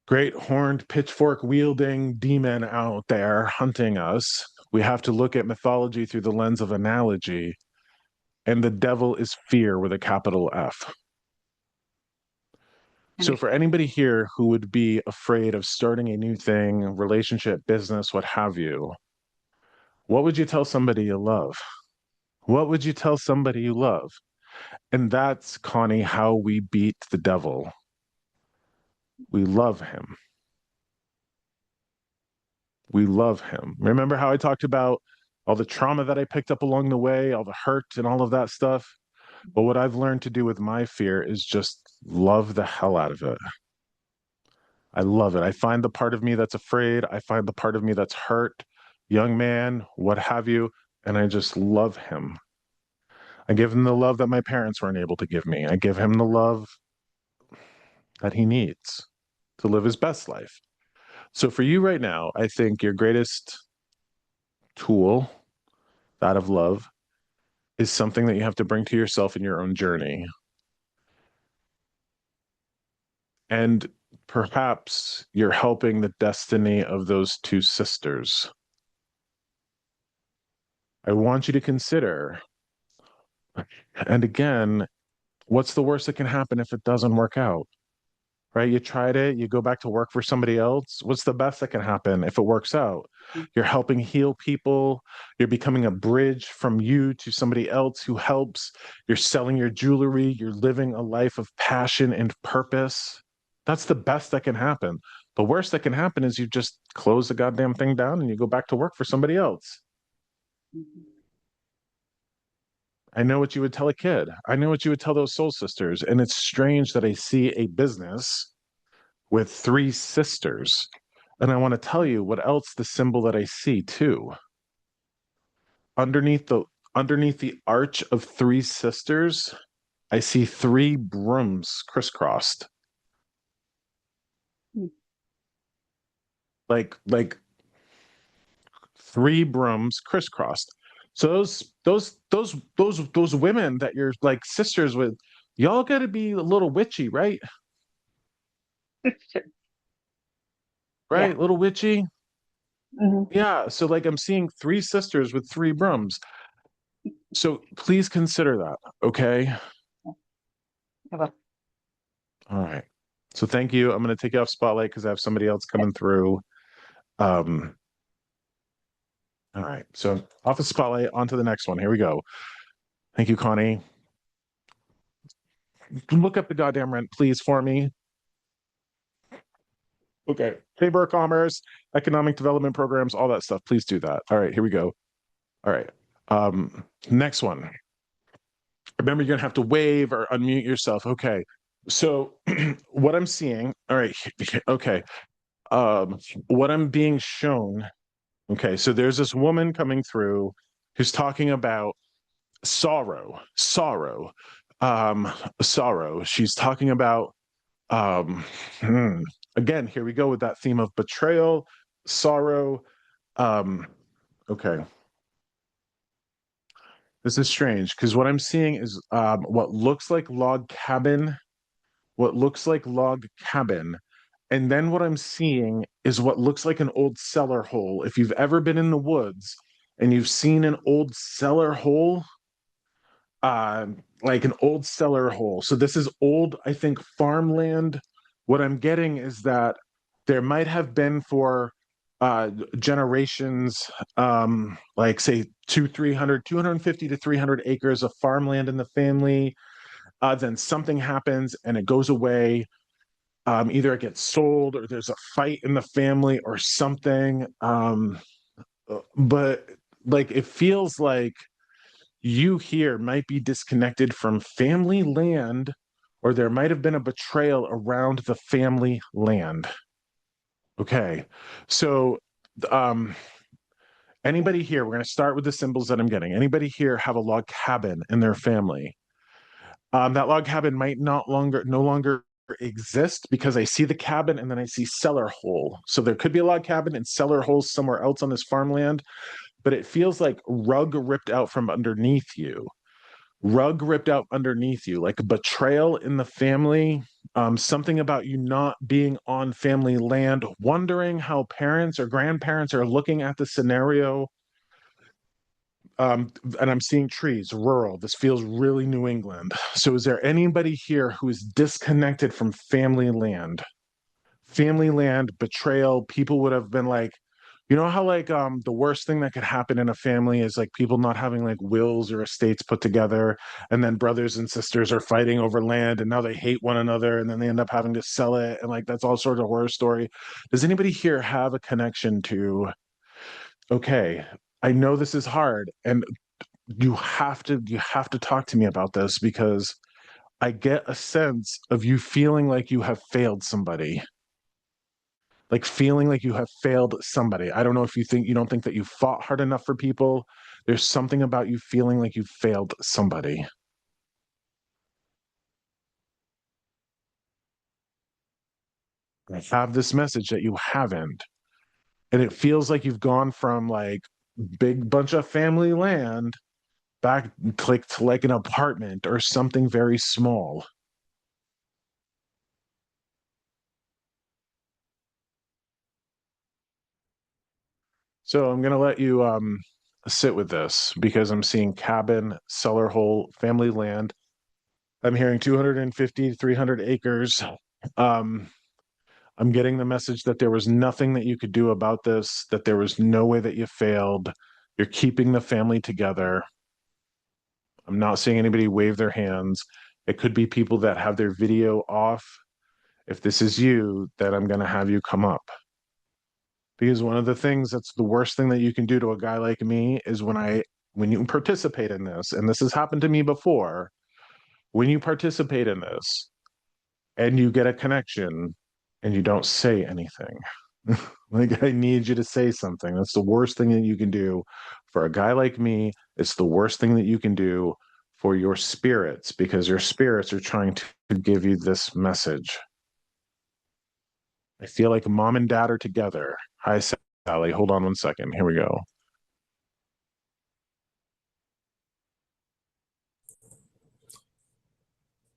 great horned pitchfork wielding demon out there hunting us. We have to look at mythology through the lens of analogy, and the devil is fear with a capital F. So, for
Understood.
anybody here who would be afraid of starting a new thing, relationship, business, what have you, what would you tell somebody you love? What would you tell somebody you love? And that's, Connie, how we beat the devil. We love him. We love him. Remember how I talked about all the trauma that I picked up along the way, all the hurt and all of that stuff? But what I've learned to do with my fear is just love the hell out of it. I love it. I find the part of me that's afraid. I find the part of me that's hurt, young man, what have you, and I just love him. I give him the love that my parents weren't able to give me. I give him the love that he needs to live his best life. So for you right now, I think your greatest tool, that of love, is something that you have to bring to yourself in your own journey. And perhaps you're helping the destiny of those two sisters. I want you to consider, and again, what's the worst that can happen if it doesn't work out? Right? You tried it, you go back to work for somebody else. What's the best that can happen if it works out? You're helping heal people. You're becoming a bridge from you to somebody else who helps. You're selling your jewelry. You're living a life of passion and purpose. That's the best that can happen. The worst that can happen is you just close the goddamn thing down and you go back to work for somebody else.
Mhm.
I know what you would tell a kid. I know what you would tell those soul sisters. And it's strange that I see a business with three sisters. And I want to tell you what else the symbol that I see too. Underneath the underneath the arch of three sisters, I see three brooms crisscrossed.
Mm.
Like three brooms crisscrossed. So those women that you're like sisters with, y'all gotta be a little witchy, right?
Sure. Yeah.
Right? A little witchy.
Mhm.
Yeah. So like I'm seeing three sisters with three brooms. So please consider that, okay?
I will.
All right. So thank you. I'm going to take you off spotlight because I have somebody else coming through. Um, all right. So off the spotlight, on to the next one. Here we go. Thank you, Connie. Look up the goddamn rent, please, for me. Okay. Chamber of Commerce, economic development programs, all that stuff. Please do that. All right. Here we go. All right. Next one. Remember, you're going to have to wave or unmute yourself. Okay. So what I'm seeing, all right. Okay. What I'm being shown. Okay, so there's this woman coming through who's talking about sorrow, sorrow, sorrow. She's talking about, um, hmm, again, here we go with that theme of betrayal, sorrow. Um, okay, This is strange because what I'm seeing is what looks like log cabin, what looks like log cabin. And then what I'm seeing is what looks like an old cellar hole. If you've ever been in the woods and you've seen an old cellar hole, uh, like an old cellar hole. So this is old, I think, farmland. What I'm getting is that there might have been for generations, like say 250 to 300 acres of farmland in the family. Then something happens and it goes away. Either it gets sold or there's a fight in the family or something. But like it feels like you here might be disconnected from family land, or there might have been a betrayal around the family land. Okay. So, um, anybody here, we're going to start with the symbols that I'm getting. Anybody here have a log cabin in their family? That log cabin might no longer exist because I see the cabin and then I see cellar hole. So there could be a log cabin and cellar holes somewhere else on this farmland, but it feels like rug ripped out from underneath you. Rug ripped out underneath you, like a betrayal in the family, something about you not being on family land, wondering how parents or grandparents are looking at the scenario. And I'm seeing trees, rural. This feels really New England. So, is there anybody here who is disconnected from family land? Family land, betrayal. People would have been like, you know how like the worst thing that could happen in a family is like people not having like wills or estates put together, and then brothers and sisters are fighting over land, and now they hate one another, and then they end up having to sell it, and like that's all sort of horror story. Does anybody here have a connection to? Okay, I know this is hard, and you have to talk to me about this because I get a sense of you feeling like you have failed somebody, like feeling like you have failed somebody. I don't know if you don't think that you fought hard enough for people. There's something about you feeling like you failed somebody. I have this message that you haven't. And it feels like you've gone from like big bunch of family land back to like an apartment or something very small. So I'm gonna let you sit with this because I'm seeing cabin, cellar hole, family land. I'm hearing 250, 300 acres. Um, I'm getting the message that there was nothing that you could do about this, that there was no way that you failed. You're keeping the family together. I'm not seeing anybody wave their hands. It could be people that have their video off. If this is you, then I'm going to have you come up. Because one of the things that's the worst thing that you can do to a guy like me is when you participate in this, and this has happened to me before, when you participate in this and you get a connection and you don't say anything. Like I need you to say something. That's the worst thing that you can do for a guy like me. It's the worst thing that you can do for your spirits because your spirits are trying to give you this message. I feel like mom and dad are together. Hi, Sally. Hold on one second. Here we go.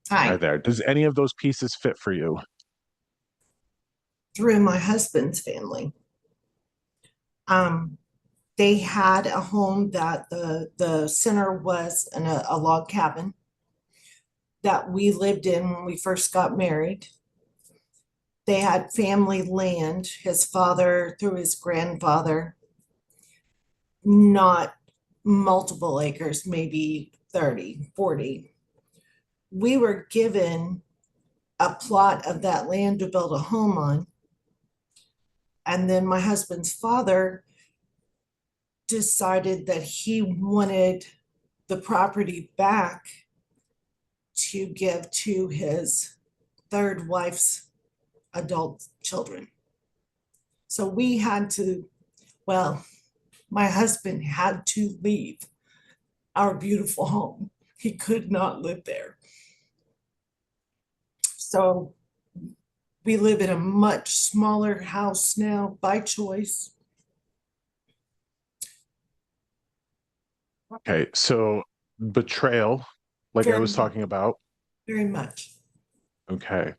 Hi
Hi.
there. Does any of those pieces fit for you?
Through my husband's family. Um, they had a home that the center was a log cabin that we lived in when we first got married. They had family land, his father through his grandfather, not multiple acres, maybe 30, 40. We were given a plot of that land to build a home on. And then my husband's father decided that he wanted the property back to give to his third wife's adult children. So we had to, well, my husband had to leave our beautiful home. He could not live there. So we live in a much smaller house now by choice.
Okay, so betrayal, like I
Very
was
much.
talking about.
Very much.
Okay.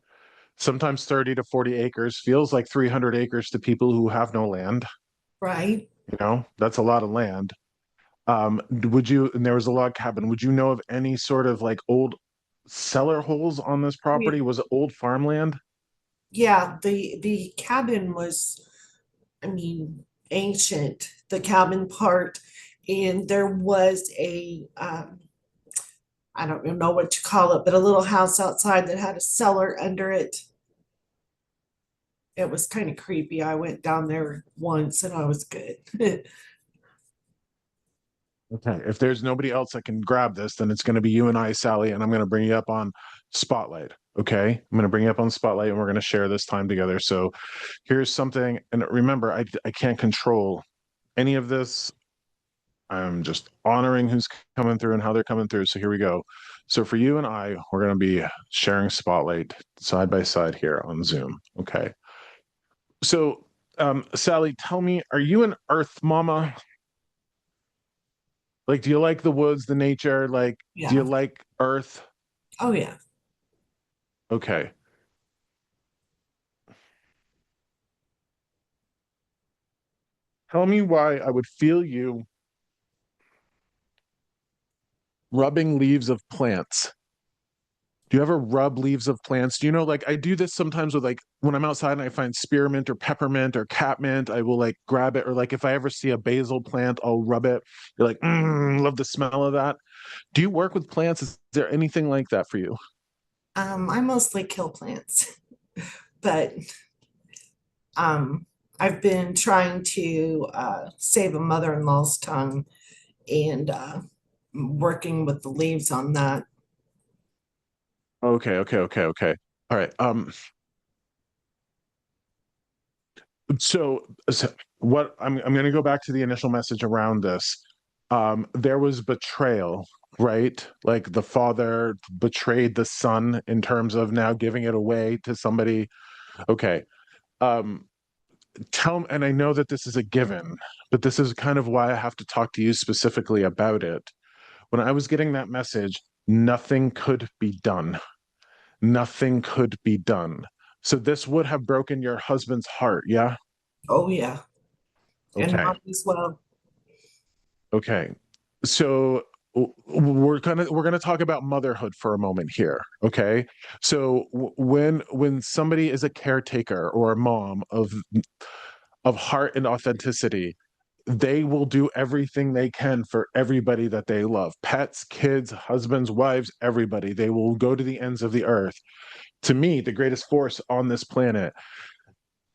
Sometimes 30 to 40 acres feels like 300 acres to people who have no land.
Right?
That's a lot of land. Would you, and there was a log cabin, would you know of any sort of like old cellar holes on this property? Was it old farmland?
Yeah, the cabin was, I mean, ancient, the cabin part, and there was a I don't even know what you call it, but a little house outside that had a cellar under it. It was kind of creepy. I went down there once and I was good.
Okay. If there's nobody else that can grab this, then it's going to be you and I, Sally, and I'm going to bring you up on Spotlight. Okay. I'm going to bring you up on Spotlight and we're going to share this time together. So here's something. And remember, I can't control any of this. I'm just honoring who's coming through and how they're coming through. So here we go. So for you and I, we're going to be sharing Spotlight side by side here on Zoom. Okay. So, Sally, tell me, are you an Earth mama? Like, do you like the woods, the nature? Like, do you
Yeah.
like Earth?
Oh, yeah.
Okay. Tell me why I would feel you rubbing leaves of plants. Do you ever rub leaves of plants? Do you know, like I do this sometimes with like when I'm outside and I find spearmint or peppermint or catmint, I will like grab it. Or like if I ever see a basil plant, I'll rub it. You're like, love the smell of that. Do you work with plants? Is there anything like that for you?
I mostly kill plants, but um, I've been trying to save a mother-in-law's tongue and working with the leaves on that.
Okay, okay, okay, okay. All right. So what I'm going to go back to the initial message around this. There was betrayal, right? Like the father betrayed the son in terms of now giving it away to somebody. Okay. Um, and I know that this is a given, but this is kind of why I have to talk to you specifically about it. When I was getting that message, nothing could be done. Nothing could be done. So this would have broken your husband's heart, yeah?
Oh, yeah. And
Okay.
mine as well.
Okay. So we're gonna talk about motherhood for a moment here. Okay. So when somebody is a caretaker or a mom of heart and authenticity, they will do everything they can for everybody that they love. Pets, kids, husbands, wives, everybody. They will go to the ends of the earth. To me, the greatest force on this planet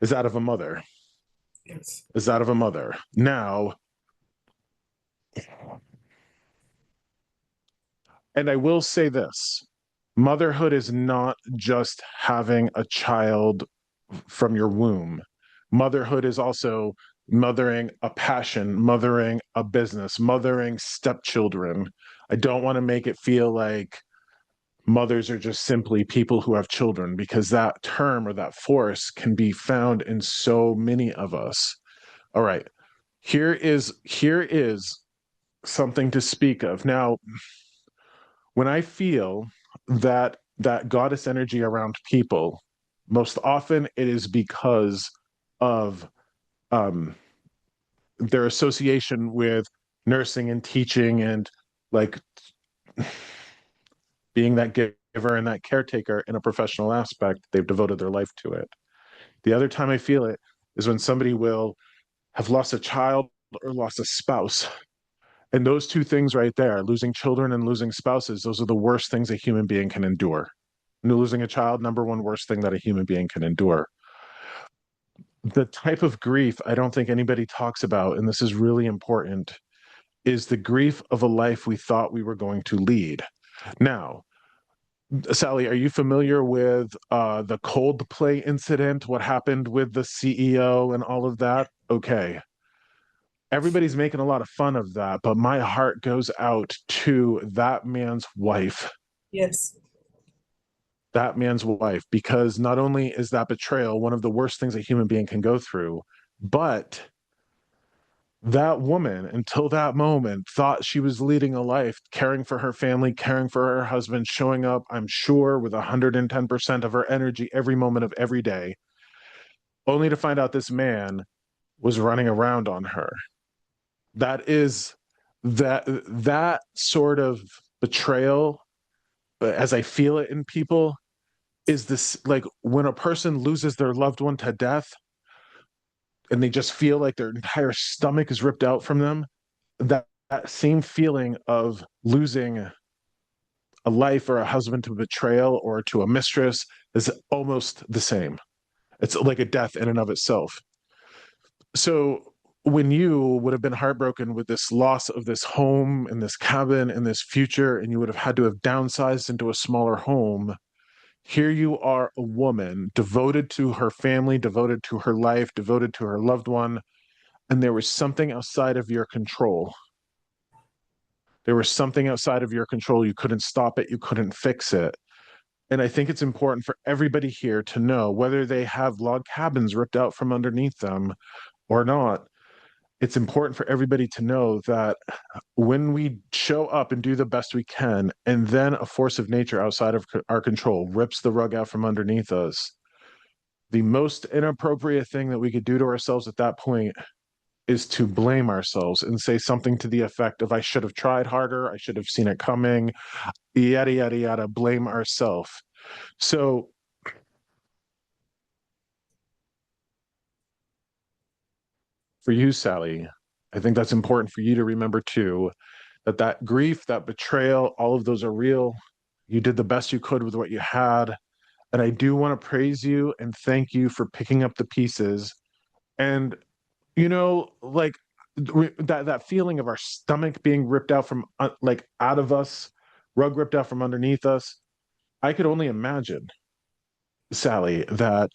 is that of a mother.
Yes.
Is that of a mother. Now, and I will say this, motherhood is not just having a child from your womb. Motherhood is also mothering a passion, mothering a business, mothering stepchildren. I don't want to make it feel like mothers are just simply people who have children, because that term or that force can be found in so many of us. All right. Here is something to speak of. Now, when I feel that goddess energy around people, most often it is because of um, their association with nursing and teaching and like being that giver and that caretaker in a professional aspect. They've devoted their life to it. The other time I feel it is when somebody will have lost a child or lost a spouse. And those two things right there, losing children and losing spouses, those are the worst things a human being can endure. Losing a child, number one worst thing that a human being can endure. The type of grief I don't think anybody talks about, and this is really important, is the grief of a life we thought we were going to lead. Now, Sally, are you familiar with the Coldplay incident? What happened with the CEO and all of that? Okay. Everybody's making a lot of fun of that, but my heart goes out to that man's wife.
Yes.
That man's wife, because not only is that betrayal one of the worst things a human being can go through, but that woman, until that moment, thought she was leading a life, caring for her family, caring for her husband, showing up, I'm sure, with 110% of her energy every moment of every day, only to find out this man was running around on her. That is that sort of betrayal, as I feel it in people, is this like when a person loses their loved one to death and they just feel like their entire stomach is ripped out from them, that same feeling of losing a life or a husband to betrayal or to a mistress is almost the same. It's like a death in and of itself. So when you would have been heartbroken with this loss of this home and this cabin and this future, and you would have had to have downsized into a smaller home, here you are, a woman devoted to her family, devoted to her life, devoted to her loved one, and there was something outside of your control. There was something outside of your control. You couldn't stop it. You couldn't fix it. And I think it's important for everybody here to know, whether they have log cabins ripped out from underneath them or not, it's important for everybody to know that when we show up and do the best we can, and then a force of nature outside of our control rips the rug out from underneath us, the most inappropriate thing that we could do to ourselves at that point is to blame ourselves and say something to the effect of, I should have tried harder, I should have seen it coming, yada, yada, yada, blame ourselves. So for you, Sally, I think that's important for you to remember too, that grief, that betrayal, all of those are real. You did the best you could with what you had. And I do want to praise you and thank you for picking up the pieces. And, like that feeling of our stomach being ripped out from like out of us, rug ripped out from underneath us. I could only imagine, Sally, that's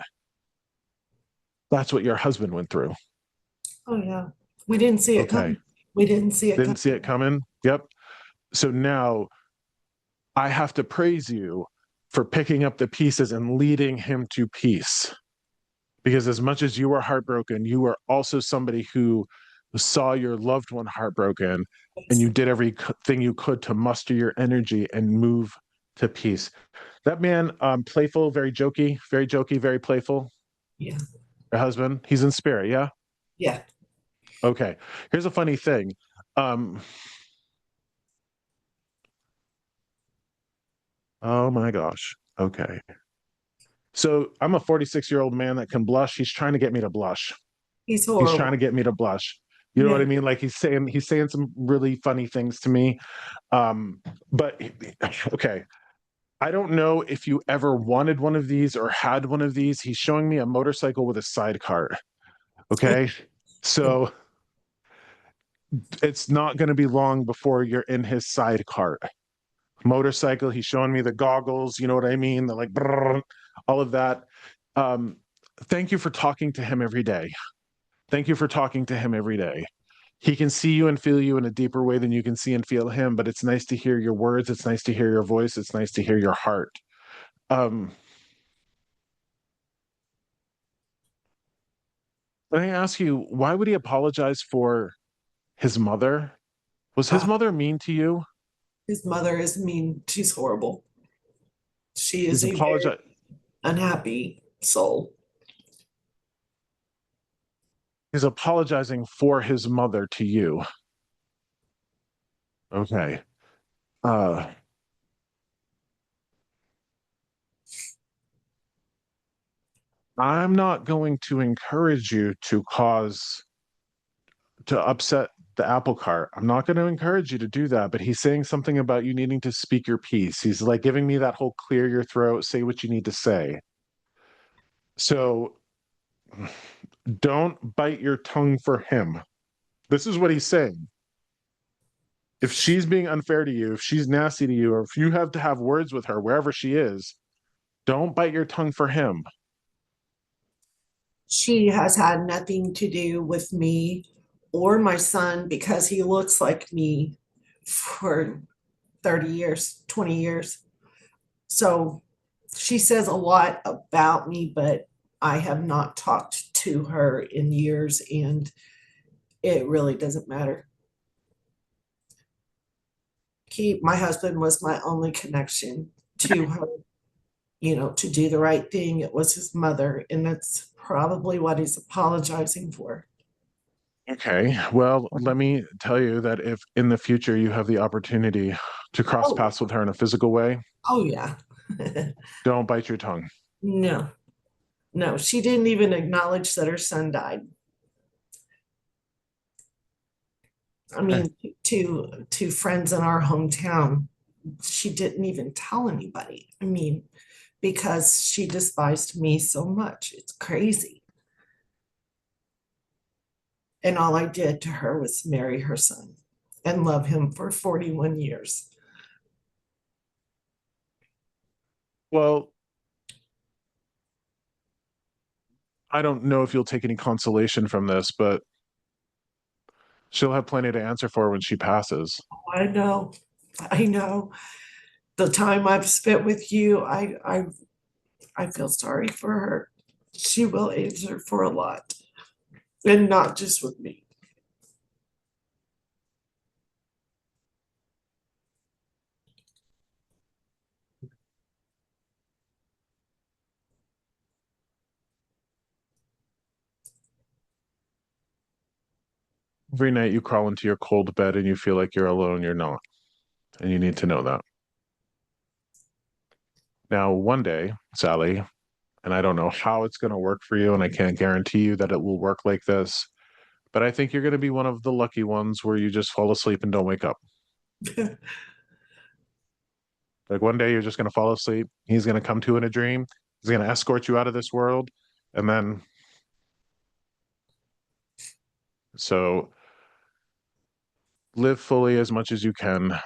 what your husband went through.
Oh, yeah. We didn't see it
Okay.
coming. We didn't see it
Didn't see it coming. Yep. So now I have to praise you for picking up the pieces and leading him to peace. Because as much as you were heartbroken, you were also somebody who saw your loved one heartbroken, and you did everything you could to muster your energy and move to peace. That man, playful, very jokey, very playful.
Yeah.
Your husband, he's in spirit, yeah?
Yeah.
Okay. Here's a funny thing. Oh my gosh. Okay. So I'm a 46-year-old man that can blush. He's trying to get me to blush.
He's
He's trying
horrible.
to get me to blush. You know what I mean? Like he's saying some really funny things to me. But okay. I don't know if you ever wanted one of these or had one of these. He's showing me a motorcycle with a sidecar. Okay. So it's not going to be long before you're in his sidecar. Motorcycle. He's showing me the goggles. You know what I mean? The like, brrr, all of that. Thank you for talking to him every day. Thank you for talking to him every day. He can see you and feel you in a deeper way than you can see and feel him, but it's nice to hear your words. It's nice to hear your voice. It's nice to hear your heart. Can I ask you, why would he apologize for his mother? Was his mother mean to you?
His mother is mean. She's horrible. She is
He's
a very
apologize.
unhappy soul.
He's apologizing for his mother to you. Okay. I'm not going to encourage you to upset the apple cart. I'm not going to encourage you to do that, but he's saying something about you needing to speak your piece. He's like giving me that whole clear your throat, say what you need to say. So don't bite your tongue for him. This is what he's saying. If she's being unfair to you, if she's nasty to you, or if you have to have words with her wherever she is, don't bite your tongue for him.
She has had nothing to do with me or my son because he looks like me for 30 years, 20 years. So she says a lot about me, but I have not talked to her in years. And it really doesn't matter. My husband was my only connection to her, to do the right thing. It was his mother, and that's probably what he's apologizing for.
Okay, well, let me tell you that if in the future you have the opportunity to cross
Oh,
paths with her in a physical way,
oh yeah.
don't bite your tongue.
No, no, she didn't even acknowledge that her son died. I
Okay.
mean, to friends in our hometown, she didn't even tell anybody. I mean, because she despised me so much. It's crazy. And all I did to her was marry her son and love him for 41 years.
Well, I don't know if you'll take any consolation from this, but she'll have plenty to answer for when she passes.
I know, I know. The time I've spent with you, I feel sorry for her. She will answer for a lot, and not just with me.
Every night you crawl into your cold bed and you feel like you're alone, you're not. And you need to know that. Now, one day, Sally, and I don't know how it's going to work for you, and I can't guarantee you that it will work like this, but I think you're going to be one of the lucky ones where you just fall asleep and don't wake up. Like one day you're just going to fall asleep. He's going to come to in a dream. He's going to escort you out of this world. And then, so live fully as much as you can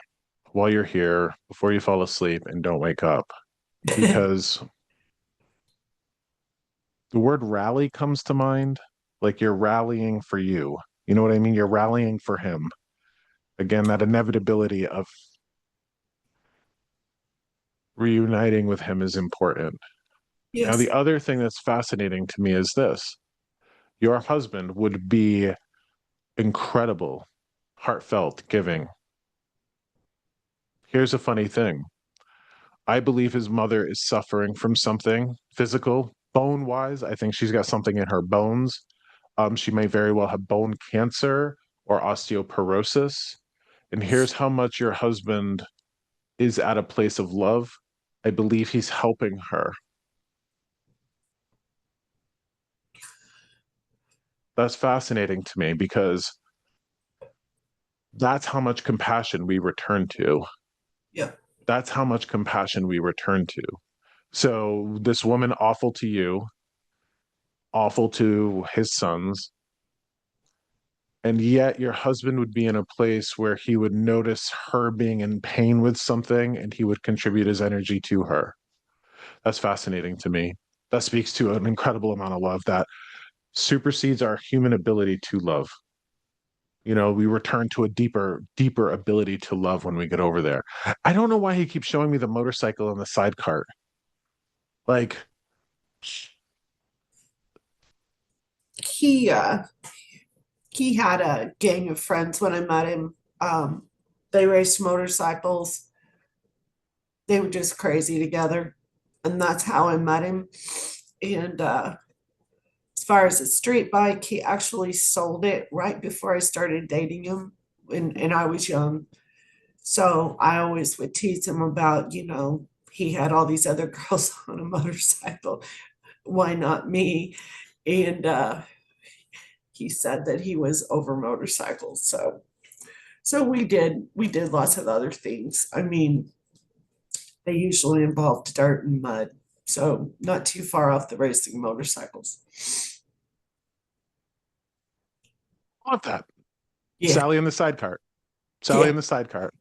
while you're here before you fall asleep and don't wake up. Because the word rally comes to mind. Like you're rallying for you. You know what I mean? You're rallying for him. Again, that inevitability of reuniting with him is important. Now, the
Yes.
other thing that's fascinating to me is this: your husband would be incredible, heartfelt, giving. Here's a funny thing: I believe his mother is suffering from something physical, bone wise. I think she's got something in her bones. She may very well have bone cancer or osteoporosis. And here's how much your husband is at a place of love. I believe he's helping her. That's fascinating to me because that's how much compassion we return to.
Yeah.
That's how much compassion we return to. So, this woman, awful to you, awful to his sons, and yet your husband would be in a place where he would notice her being in pain with something and he would contribute his energy to her. That's fascinating to me. That speaks to an incredible amount of love that supersedes our human ability to love. We return to a deeper ability to love when we get over there. I don't know why he keeps showing me the motorcycle and the side cart. Like,
He uh he had a gang of friends when I met him. They raced motorcycles. They were just crazy together. And that's how I met him. And as far as the street bike, he actually sold it right before I started dating him and I was young. So I always would tease him about, he had all these other girls on a motorcycle. Why not me? And he said that he was over motorcycles. So we did lots of other things. I mean, they usually involved dirt and mud. So not too far off the racing motorcycles.
I want that.
Yeah,
Sally in the side cart. Sally
yeah.
in the side cart.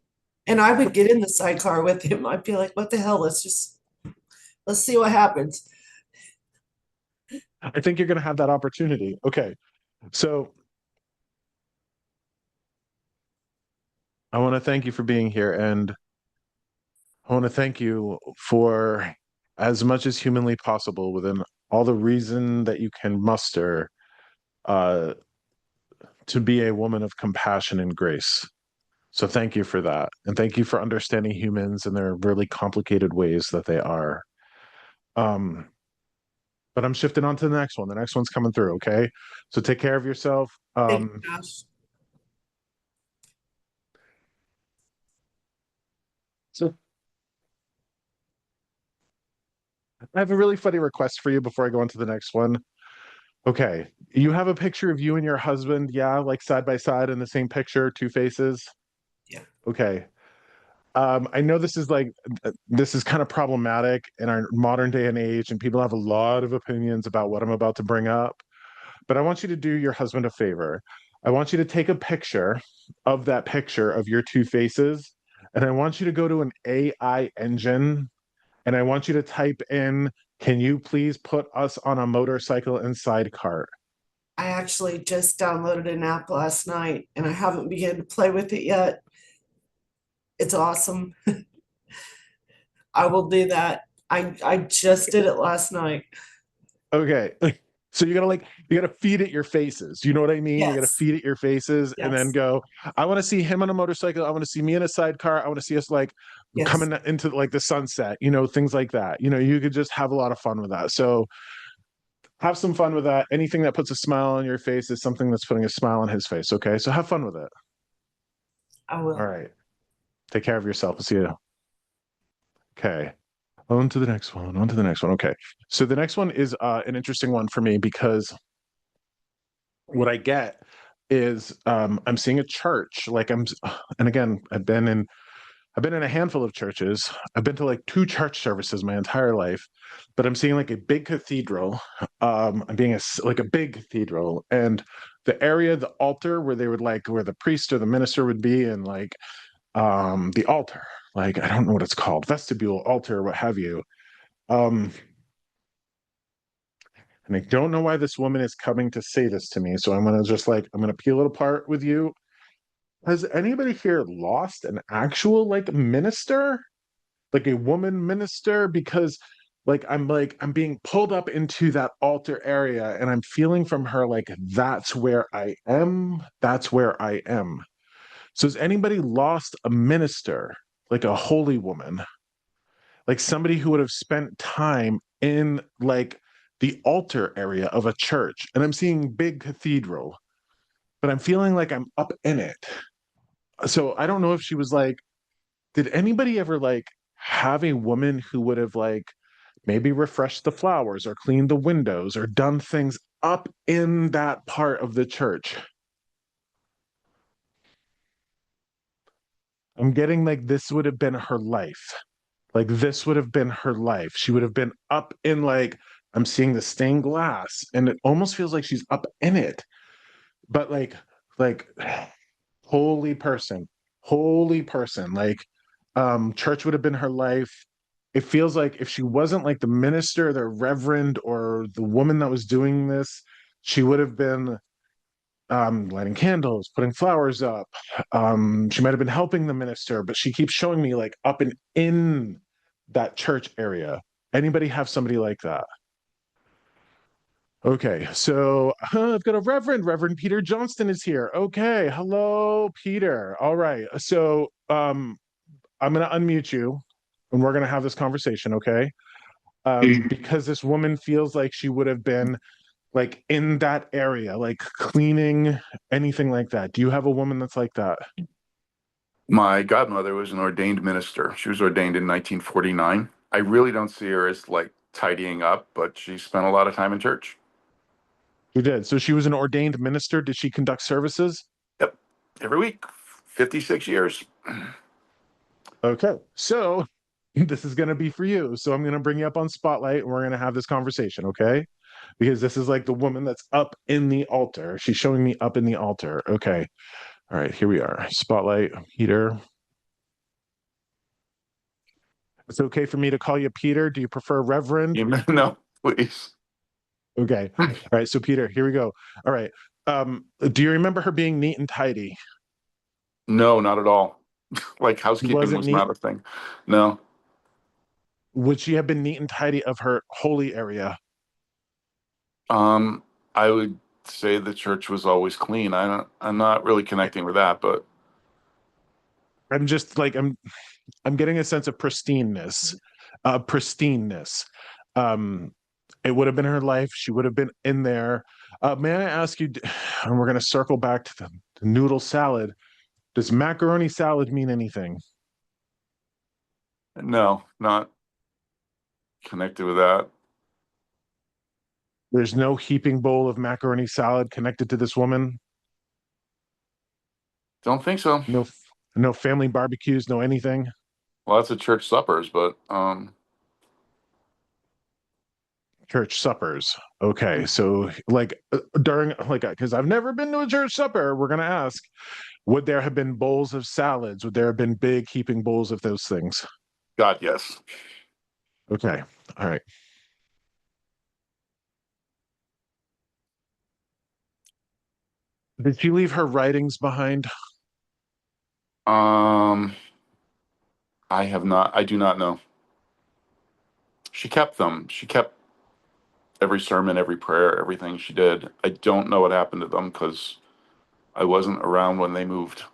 And I would get in the sidecar with him. I'd be like, what the hell? Let's see what happens.
I think you're going to have that opportunity. Okay. So I want to thank you for being here. And I want to thank you for, as much as humanly possible, within all the reason that you can muster, uh, to be a woman of compassion and grace. So thank you for that. And thank you for understanding humans in their really complicated ways that they are. Um, but I'm shifting on to the next one. The next one's coming through, okay? So take care of yourself.
Thank you, Josh.
So I have a really funny request for you before I go on to the next one. Okay, you have a picture of you and your husband, yeah, like side by side in the same picture, two faces.
Yeah.
Okay. I know this is kind of problematic in our modern day and age, and people have a lot of opinions about what I'm about to bring up. But I want you to do your husband a favor. I want you to take a picture of that picture of your two faces, and I want you to go to an AI engine, and I want you to type in, "Can you please put us on a motorcycle and sidecar?"
I actually just downloaded an app last night and I haven't begun to play with it yet. It's awesome. I will do that. I just did it last night.
Okay. So you gotta feed it your faces. You know what I mean? You gotta
Yes.
feed it your faces and then
Yes.
go, I want to see him on a motorcycle. I want to see me in a sidecar. I want to see us like
Yes.
coming into like the sunset, things like that. You could just have a lot of fun with that. So have some fun with that. Anything that puts a smile on your face is something that's putting a smile on his face. Okay. So have fun with it.
I will.
All right. Take care of yourself. I'll see you. Okay. On to the next one. On to the next one. Okay. So the next one is an interesting one for me because what I get is I'm seeing a church. And again, I've been in a handful of churches. I've been to like two church services my entire life, but I'm seeing like a big cathedral. I'm being like a big cathedral, and the area, the altar where they would like where the priest or the minister would be, and like the altar, like I don't know what it's called, vestibule, altar, what have you. Um, and I don't know why this woman is coming to say this to me. So I'm gonna peel it apart with you. Has anybody here lost an actual like minister? Like a woman minister? Because I'm being pulled up into that altar area and I'm feeling from her like that's where I am. That's where I am. So has anybody lost a minister, like a holy woman? Like somebody who would have spent time in like the altar area of a church. And I'm seeing big cathedral, but I'm feeling like I'm up in it. So I don't know if she was like, did anybody ever like have a woman who would have like maybe refreshed the flowers or cleaned the windows or done things up in that part of the church? I'm getting like this would have been her life. Like this would have been her life. She would have been up in like I'm seeing the stained glass and it almost feels like she's up in it. But like holy person, holy person. Like church would have been her life. It feels like if she wasn't like the minister, the reverend, or the woman that was doing this, she would have been lighting candles, putting flowers up. She might have been helping the minister, but she keeps showing me like up and in that church area. Anybody have somebody like that? Okay, so I've got a Reverend Peter Johnston is here. Okay, hello, Peter. All right, so I'm gonna unmute you, and we're gonna have this conversation. Okay, because this woman feels like she would have been like in that area, like cleaning, anything like that. Do you have a woman that's like that?
My godmother was an ordained minister. She was ordained in 1949. I really don't see her as like tidying up, but she spent a lot of time in church.
You did. So she was an ordained minister. Did she conduct services?
Yep. Every week, 56 years.
Okay, so this is going to be for you. So I'm going to bring you up on Spotlight and we're going to have this conversation, okay? Because this is like the woman that's up in the altar. She's showing me up in the altar. Okay. All right, here we are. Spotlight, Peter. It's okay for me to call you Peter. Do you prefer Reverend?
No, please.
Okay. All right, so Peter, here we go. All right. Do you remember her being neat and tidy?
No, not at all. Like
She
housekeeping
wasn't
was
neat.
not a thing. No.
Would she have been neat and tidy of her holy area?
I would say the church was always clean. I'm not really connecting with that, but
I'm just like I'm getting a sense of pristineness. Pristineness. Um, it would have been her life. She would have been in there. May I ask you, and we're going to circle back to the noodle salad. Does macaroni salad mean anything?
no, not connected with that.
There's no heaping bowl of macaroni salad connected to this woman.
Don't think so.
No, no family barbecues. No anything.
Lots of church suppers, but
Church suppers. Okay, so like during like because I've never been to a church supper. We're gonna ask. Would there have been bowls of salads? Would there have been big heaping bowls of those things?
God, yes.
Okay. All right. Did she leave her writings behind?
I have not. I do not know. She kept them. She kept every sermon, every prayer, everything she did. I don't know what happened to them because I wasn't around when they moved.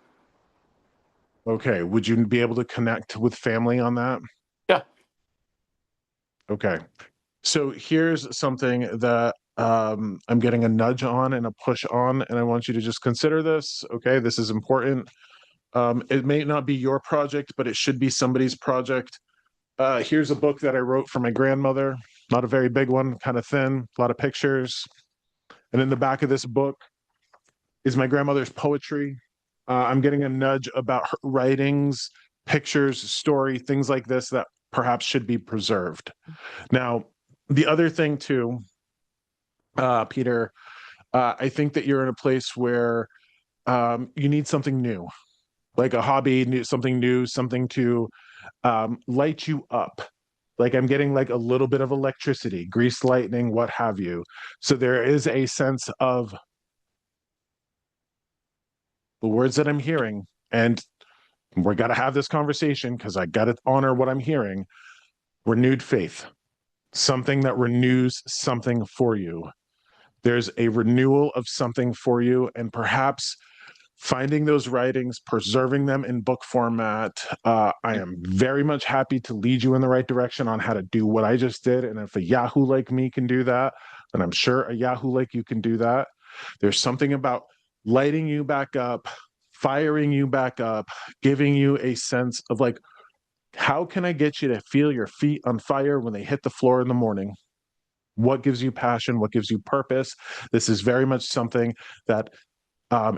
Okay. Would you be able to connect with family on that?
Yeah.
Okay. So here's something that I'm getting a nudge on and a push on, and I want you to just consider this. Okay. This is important. It may not be your project, but it should be somebody's project. Here's a book that I wrote for my grandmother. Not a very big one, kind of thin, a lot of pictures. And in the back of this book is my grandmother's poetry. I'm getting a nudge about her writings, pictures, story, things like this that perhaps should be preserved. Now, the other thing too, Peter, I think that you're in a place where you need something new, like a hobby, something new, something to light you up. Like I'm getting like a little bit of electricity, grease lightning, what have you. So there is a sense of the words that I'm hearing, and we're got to have this conversation because I got to honor what I'm hearing. Renewed faith, something that renews something for you. There's a renewal of something for you, and perhaps finding those writings, preserving them in book format. I am very much happy to lead you in the right direction on how to do what I just did. And if a Yahoo like me can do that, then I'm sure a Yahoo like you can do that. There's something about lighting you back up, firing you back up, giving you a sense of like, how can I get you to feel your feet on fire when they hit the floor in the morning? What gives you passion? What gives you purpose? This is very much something that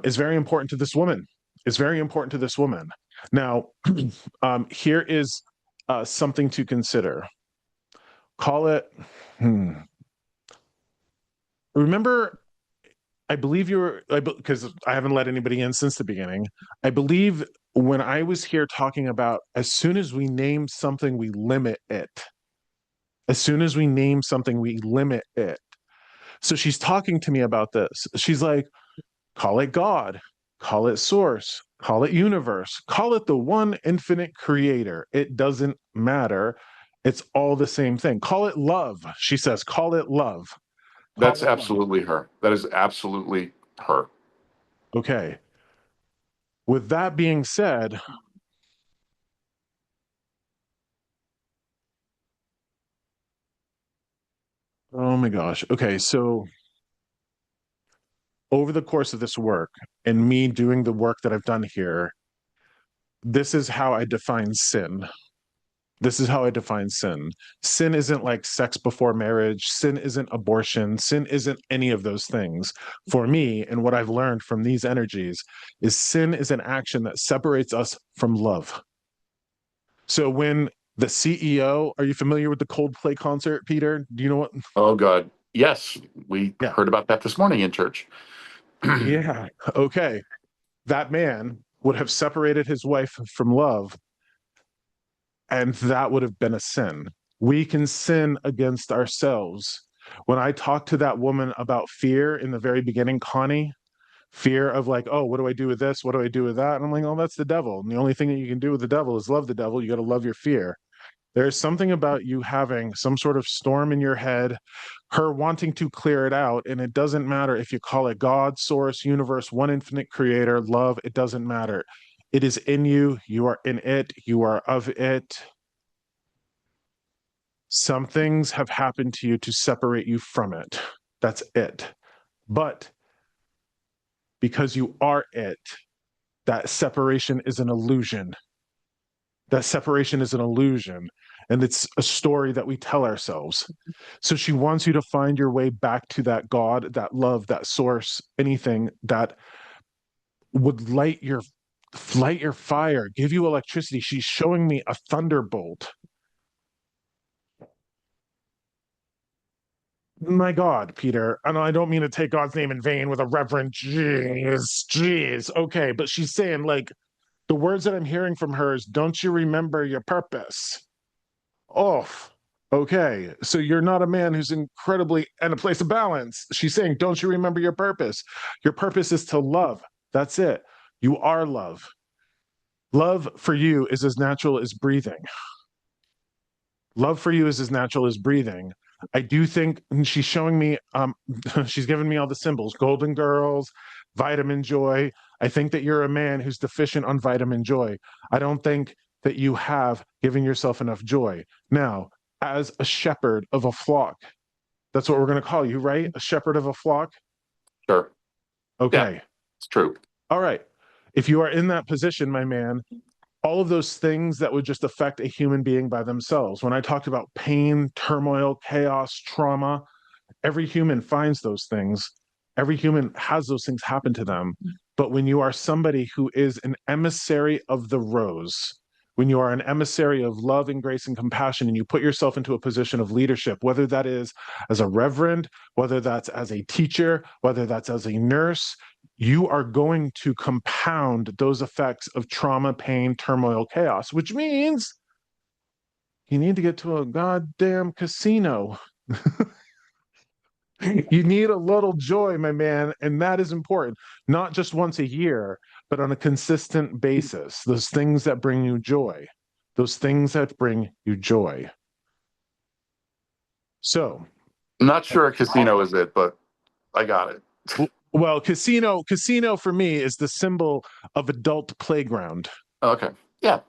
is very important to this woman. It's very important to this woman. Now, here is something to consider. Call it, remember, I believe because I haven't let anybody in since the beginning. I believe when I was here talking about as soon as we name something, we limit it. As soon as we name something, we limit it. So she's talking to me about this. She's like, call it God, call it source, call it universe, call it the one infinite creator. It doesn't matter. It's all the same thing. Call it love. She says, call it love.
That's absolutely her. That is absolutely her.
Okay. With that being said, oh my gosh. Okay. So over the course of this work and me doing the work that I've done here, this is how I define sin. This is how I define sin. Sin isn't like sex before marriage. Sin isn't abortion. Sin isn't any of those things. For me, and what I've learned from these energies, is sin is an action that separates us from love. So when the CEO, are you familiar with the Coldplay concert, Peter? Do you know what?
Oh God, yes, we
Yeah.
heard about that this morning in church.
Yeah. Okay. That man would have separated his wife from love, and that would have been a sin. We can sin against ourselves. When I talked to that woman about fear in the very beginning, Connie, fear of like, oh, what do I do with this? What do I do with that? And I'm like, oh, that's the devil. And the only thing that you can do with the devil is love the devil. You got to love your fear. There's something about you having some sort of storm in your head, her wanting to clear it out. And it doesn't matter if you call it God, source, universe, one infinite creator, love, it doesn't matter. It is in you. You are in it. You are of it. Some things have happened to you to separate you from it. That's it. But because you are it, that separation is an illusion. That separation is an illusion. And it's a story that we tell ourselves. So she wants you to find your way back to that God, that love, that source, anything that would light your fire, give you electricity. She's showing me a thunderbolt. My God, Peter, and I don't mean to take God's name in vain with a reverent jeez. Okay, but she's saying, like, the words that I'm hearing from her is, don't you remember your purpose? Oh, okay. So you're not a man who's incredibly in a place of balance. She's saying, don't you remember your purpose? Your purpose is to love. That's it. You are love. Love for you is as natural as breathing. Love for you is as natural as breathing. I do think, and she's showing me, she's given me all the symbols, Golden Girls, Vitamin Joy. I think that you're a man who's deficient on vitamin joy. I don't think that you have given yourself enough joy. Now, as a shepherd of a flock, that's what we're going to call you, right? A shepherd of a flock?
Sure.
Okay.
Yeah, it's true.
All right. If you are in that position, my man, all of those things that would just affect a human being by themselves. When I talked about pain, turmoil, chaos, trauma, every human finds those things. Every human has those things happen to them. But when you are somebody who is an emissary of the rose, when you are an emissary of love and grace and compassion, and you put yourself into a position of leadership, whether that is as a reverend, whether that's as a teacher, whether that's as a nurse, you are going to compound those effects of trauma, pain, turmoil, chaos, which means you need to get to a goddamn casino. You need a little joy, my man, and that is important. Not just once a year, but on a consistent basis. Those things that bring you joy. Those things that bring you joy. So,
I'm not sure a casino is it, but I got it.
well, casino for me is the symbol of adult playground.
Okay. Yeah.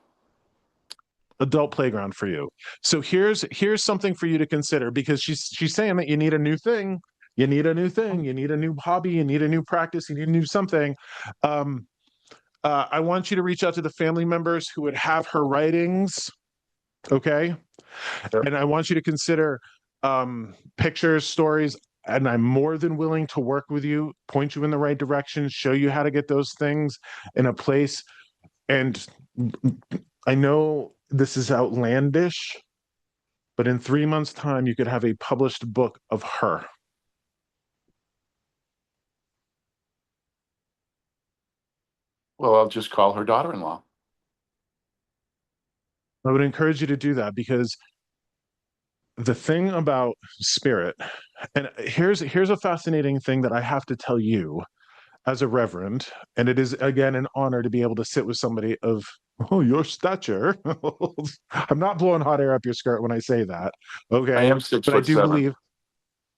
Adult playground for you. So here's something for you to consider, because she's saying that you need a new thing. You need a new thing. You need a new hobby. You need a new practice. You need a new something. I want you to reach out to the family members who would have her writings. Okay.
Sure.
And I want you to consider pictures, stories, and I'm more than willing to work with you, point you in the right direction, show you how to get those things in a place. And I know this is outlandish, but in 3 months' time, you could have a published book of her.
Well, I'll just call her daughter-in-law.
I would encourage you to do that, because the thing about spirit, and here's a fascinating thing that I have to tell you as a reverend, and it is again an honor to be able to sit with somebody of your stature. I'm not blowing hot air up your skirt when I say that. Okay.
I am 6
but
foot
I do
7.
believe.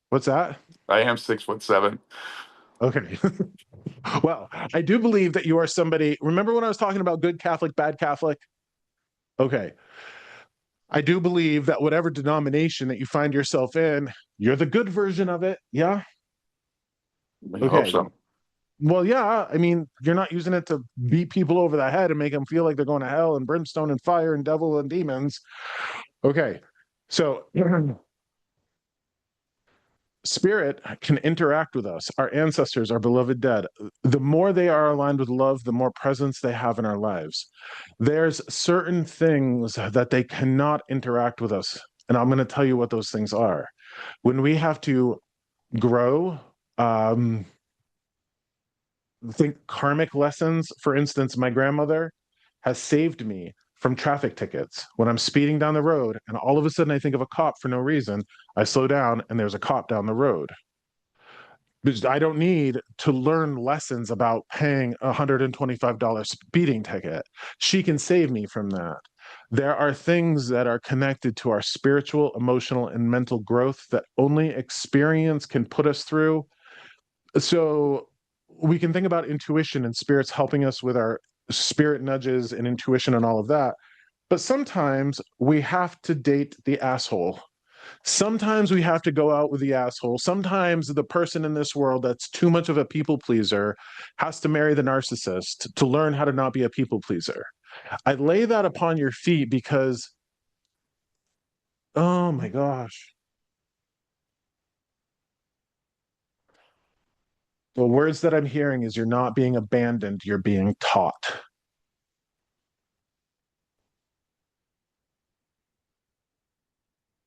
What's that?
I am 6'7".
Okay. Well, I do believe that you are somebody. Remember when I was talking about good Catholic, bad Catholic? Okay. I do believe that whatever denomination that you find yourself in, you're the good version of it. Yeah.
I hope so.
Well, yeah. I mean, you're not using it to beat people over the head and make them feel like they're going to hell and brimstone and fire and devil and demons. Okay. So spirit can interact with us, our ancestors, our beloved dead. The more they are aligned with love, the more presence they have in our lives. There's certain things that they cannot interact with us. And I'm going to tell you what those things are. When we have to grow, think karmic lessons. For instance, my grandmother has saved me from traffic tickets. When I'm speeding down the road and all of a sudden I think of a cop for no reason, I slow down and there's a cop down the road. Because I don't need to learn lessons about paying a $125 speeding ticket. She can save me from that. There are things that are connected to our spiritual, emotional, and mental growth that only experience can put us through. So we can think about intuition and spirits helping us with our spirit nudges and intuition and all of that. But sometimes we have to date the asshole. Sometimes we have to go out with the asshole. Sometimes the person in this world that's too much of a people pleaser has to marry the narcissist to learn how to not be a people pleaser. I lay that upon your feet because, oh my gosh, the words that I'm hearing is you're not being abandoned, you're being taught.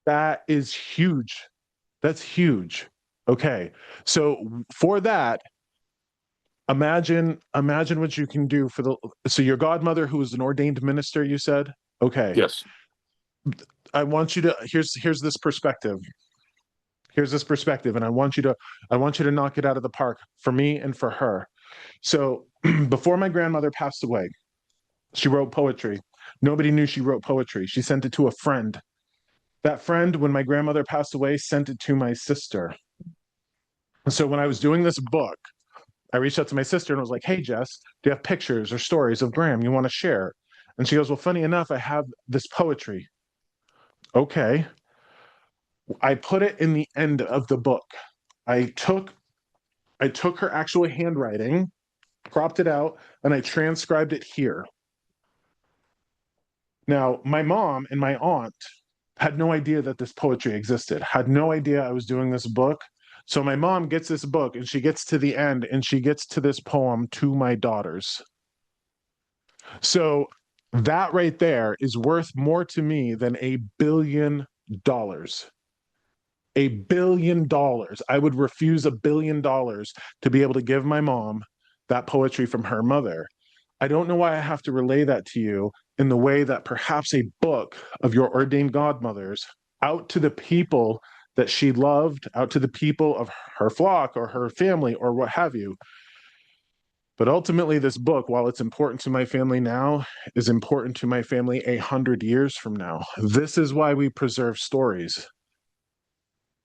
That is huge. That's huge. Okay. So for that, imagine what you can do for the so your godmother who is an ordained minister, you said? Okay.
Yes.
I want you to here's this perspective. Here's this perspective, and I want you to knock it out of the park for me and for her. So before my grandmother passed away, she wrote poetry. Nobody knew she wrote poetry. She sent it to a friend. That friend, when my grandmother passed away, sent it to my sister. So when I was doing this book, I reached out to my sister and was like, hey, Jess, do you have pictures or stories of Graham you want to share? And she goes, well, funny enough, I have this poetry. Okay. I put it in the end of the book. I took her actual handwriting, cropped it out, and I transcribed it here. Now, my mom and my aunt had no idea that this poetry existed, had no idea I was doing this book. So my mom gets this book and she gets to the end and she gets to this poem, To My Daughters. So that right there is worth more to me than $1 billion. $1 billion. I would refuse $1 billion to be able to give my mom that poetry from her mother. I don't know why I have to relay that to you in the way that perhaps a book of your ordained godmothers out to the people that she loved, out to the people of her flock or her family or what have you. But ultimately, this book, while it's important to my family now, is important to my family 100 years from now. This is why we preserve stories.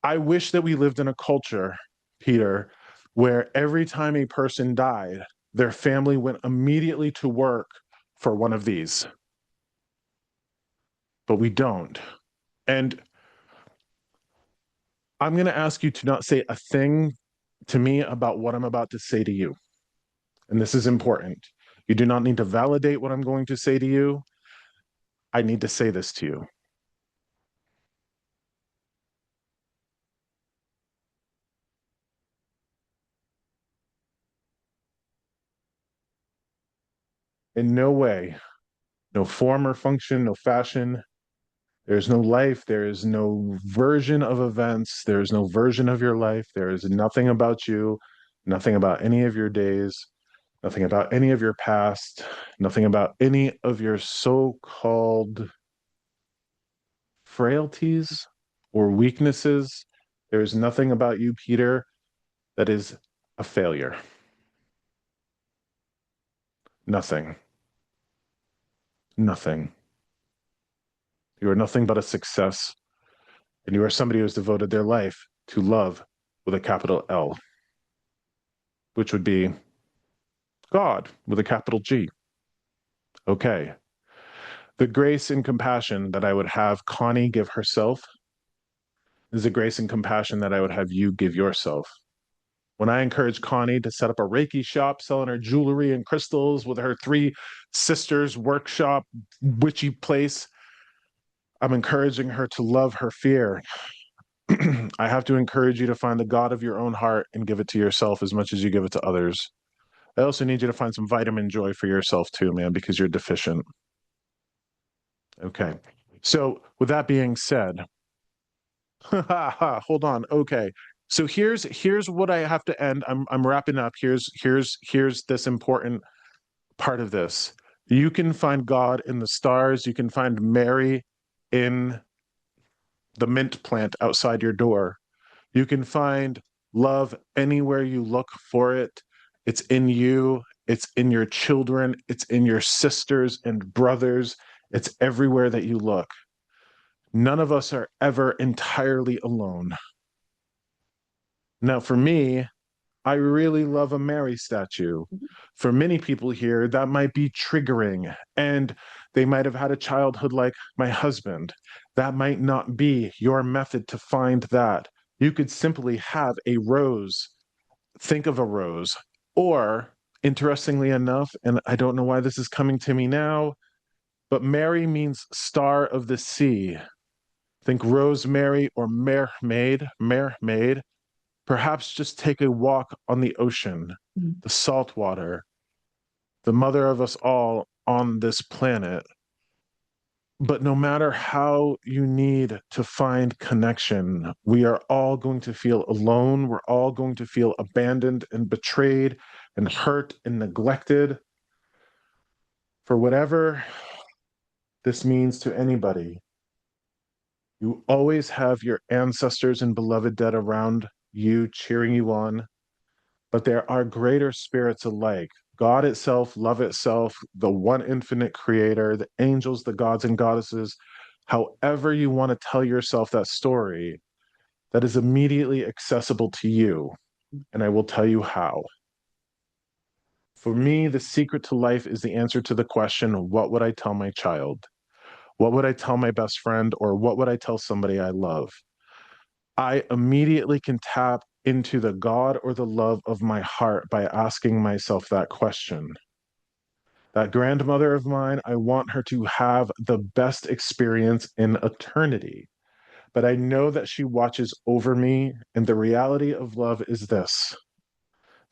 I wish that we lived in a culture, Peter, where every time a person died, their family went immediately to work for one of these. But we don't. And I'm going to ask you to not say a thing to me about what I'm about to say to you. And this is important. You do not need to validate what I'm going to say to you. I need to say this to you. In no way, no form or function, no fashion, there's no life, there is no version of events, there is no version of your life, there is nothing about you, nothing about any of your days, nothing about any of your past, nothing about any of your so-called frailties or weaknesses. There is nothing about you, Peter, that is a failure. Nothing. Nothing. You are nothing but a success. And you are somebody who has devoted their life to love with a capital L, which would be God with a capital G. Okay. The grace and compassion that I would have Connie give herself is the grace and compassion that I would have you give yourself. When I encourage Connie to set up a Reiki shop selling her jewelry and crystals with her 3 sisters workshop witchy place, I'm encouraging her to love her fear. I have to encourage you to find the God of your own heart and give it to yourself as much as you give it to others. I also need you to find some vitamin joy for yourself too, man, because you're deficient. Okay. So with that being said, hold on. Okay. So here's what I have to end. I'm wrapping up. Here's this important part of this. You can find God in the stars. You can find Mary in the mint plant outside your door. You can find love anywhere you look for it. It's in you. It's in your children. It's in your sisters and brothers. It's everywhere that you look. None of us are ever entirely alone. Now, for me, I really love a Mary statue. For many people here, that might be triggering, and they might have had a childhood like my husband. That might not be your method to find that. You could simply have a rose, think of a rose, or interestingly enough, and I don't know why this is coming to me now, but Mary means star of the sea. Think rosemary or mermaid, mermaid. Perhaps just take a walk on the ocean, the salt water, the mother of us all on this planet. But no matter how you need to find connection, we are all going to feel alone. We're all going to feel abandoned and betrayed and hurt and neglected. For whatever this means to anybody, you always have your ancestors and beloved dead around you, cheering you on. But there are greater spirits alike. God itself, love itself, the one infinite creator, the angels, the gods and goddesses, however you want to tell yourself that story, that is immediately accessible to you. And I will tell you how. For me, the secret to life is the answer to the question, what would I tell my child? What would I tell my best friend? Or what would I tell somebody I love? I immediately can tap into the God or the love of my heart by asking myself that question. That grandmother of mine, I want her to have the best experience in eternity. But I know that she watches over me, and the reality of love is this.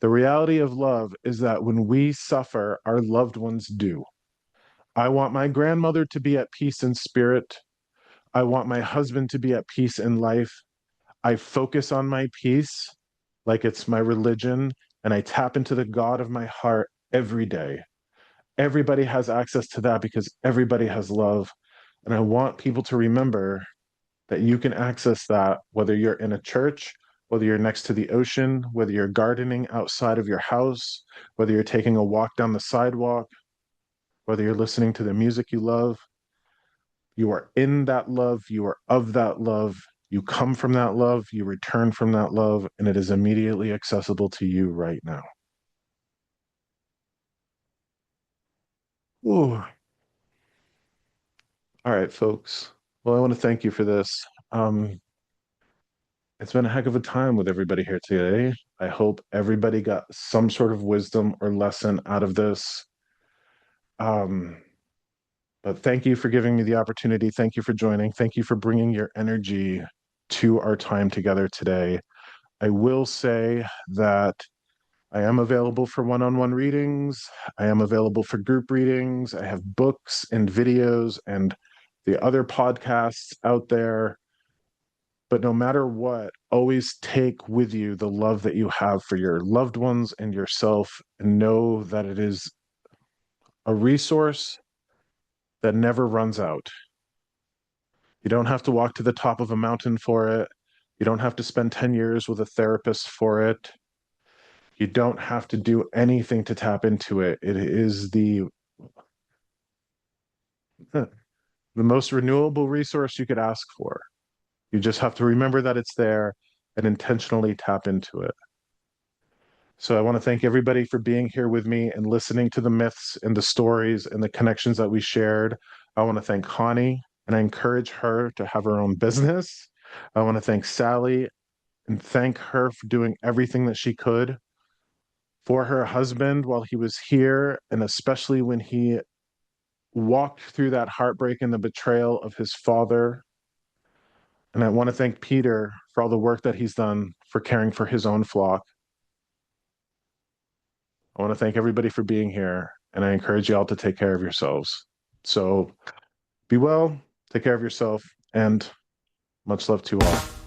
The reality of love is that when we suffer, our loved ones do. I want my grandmother to be at peace in spirit. I want my husband to be at peace in life. I focus on my peace like it's my religion, and I tap into the God of my heart every day. Everybody has access to that because everybody has love. And I want people to remember that you can access that whether you're in a church, whether you're next to the ocean, whether you're gardening outside of your house, whether you're taking a walk down the sidewalk, whether you're listening to the music you love. You are in that love, you are of that love, you come from that love, you return from that love, and it is immediately accessible to you right now. Ooh. All right, folks. Well, I want to thank you for this. It's been a heck of a time with everybody here today. I hope everybody got some sort of wisdom or lesson out of this. But thank you for giving me the opportunity. Thank you for joining. Thank you for bringing your energy to our time together today. I will say that I am available for one-on-one readings. I am available for group readings. I have books and videos and the other podcasts out there. But no matter what, always take with you the love that you have for your loved ones and yourself, and know that it is a resource that never runs out. You don't have to walk to the top of a mountain for it. You don't have to spend 10 years with a therapist for it. You don't have to do anything to tap into it. It is the most renewable resource you could ask for. You just have to remember that it's there and intentionally tap into it. So I want to thank everybody for being here with me and listening to the myths and the stories and the connections that we shared. I want to thank Connie, and I encourage her to have her own business. I want to thank Sally and thank her for doing everything that she could for her husband while he was here, and especially when he walked through that heartbreak and the betrayal of his father. And I want to thank Peter for all the work that he's done for caring for his own flock. I want to thank everybody for being here, and I encourage you all to take care of yourselves. So be well, take care of yourself, and much love to you all.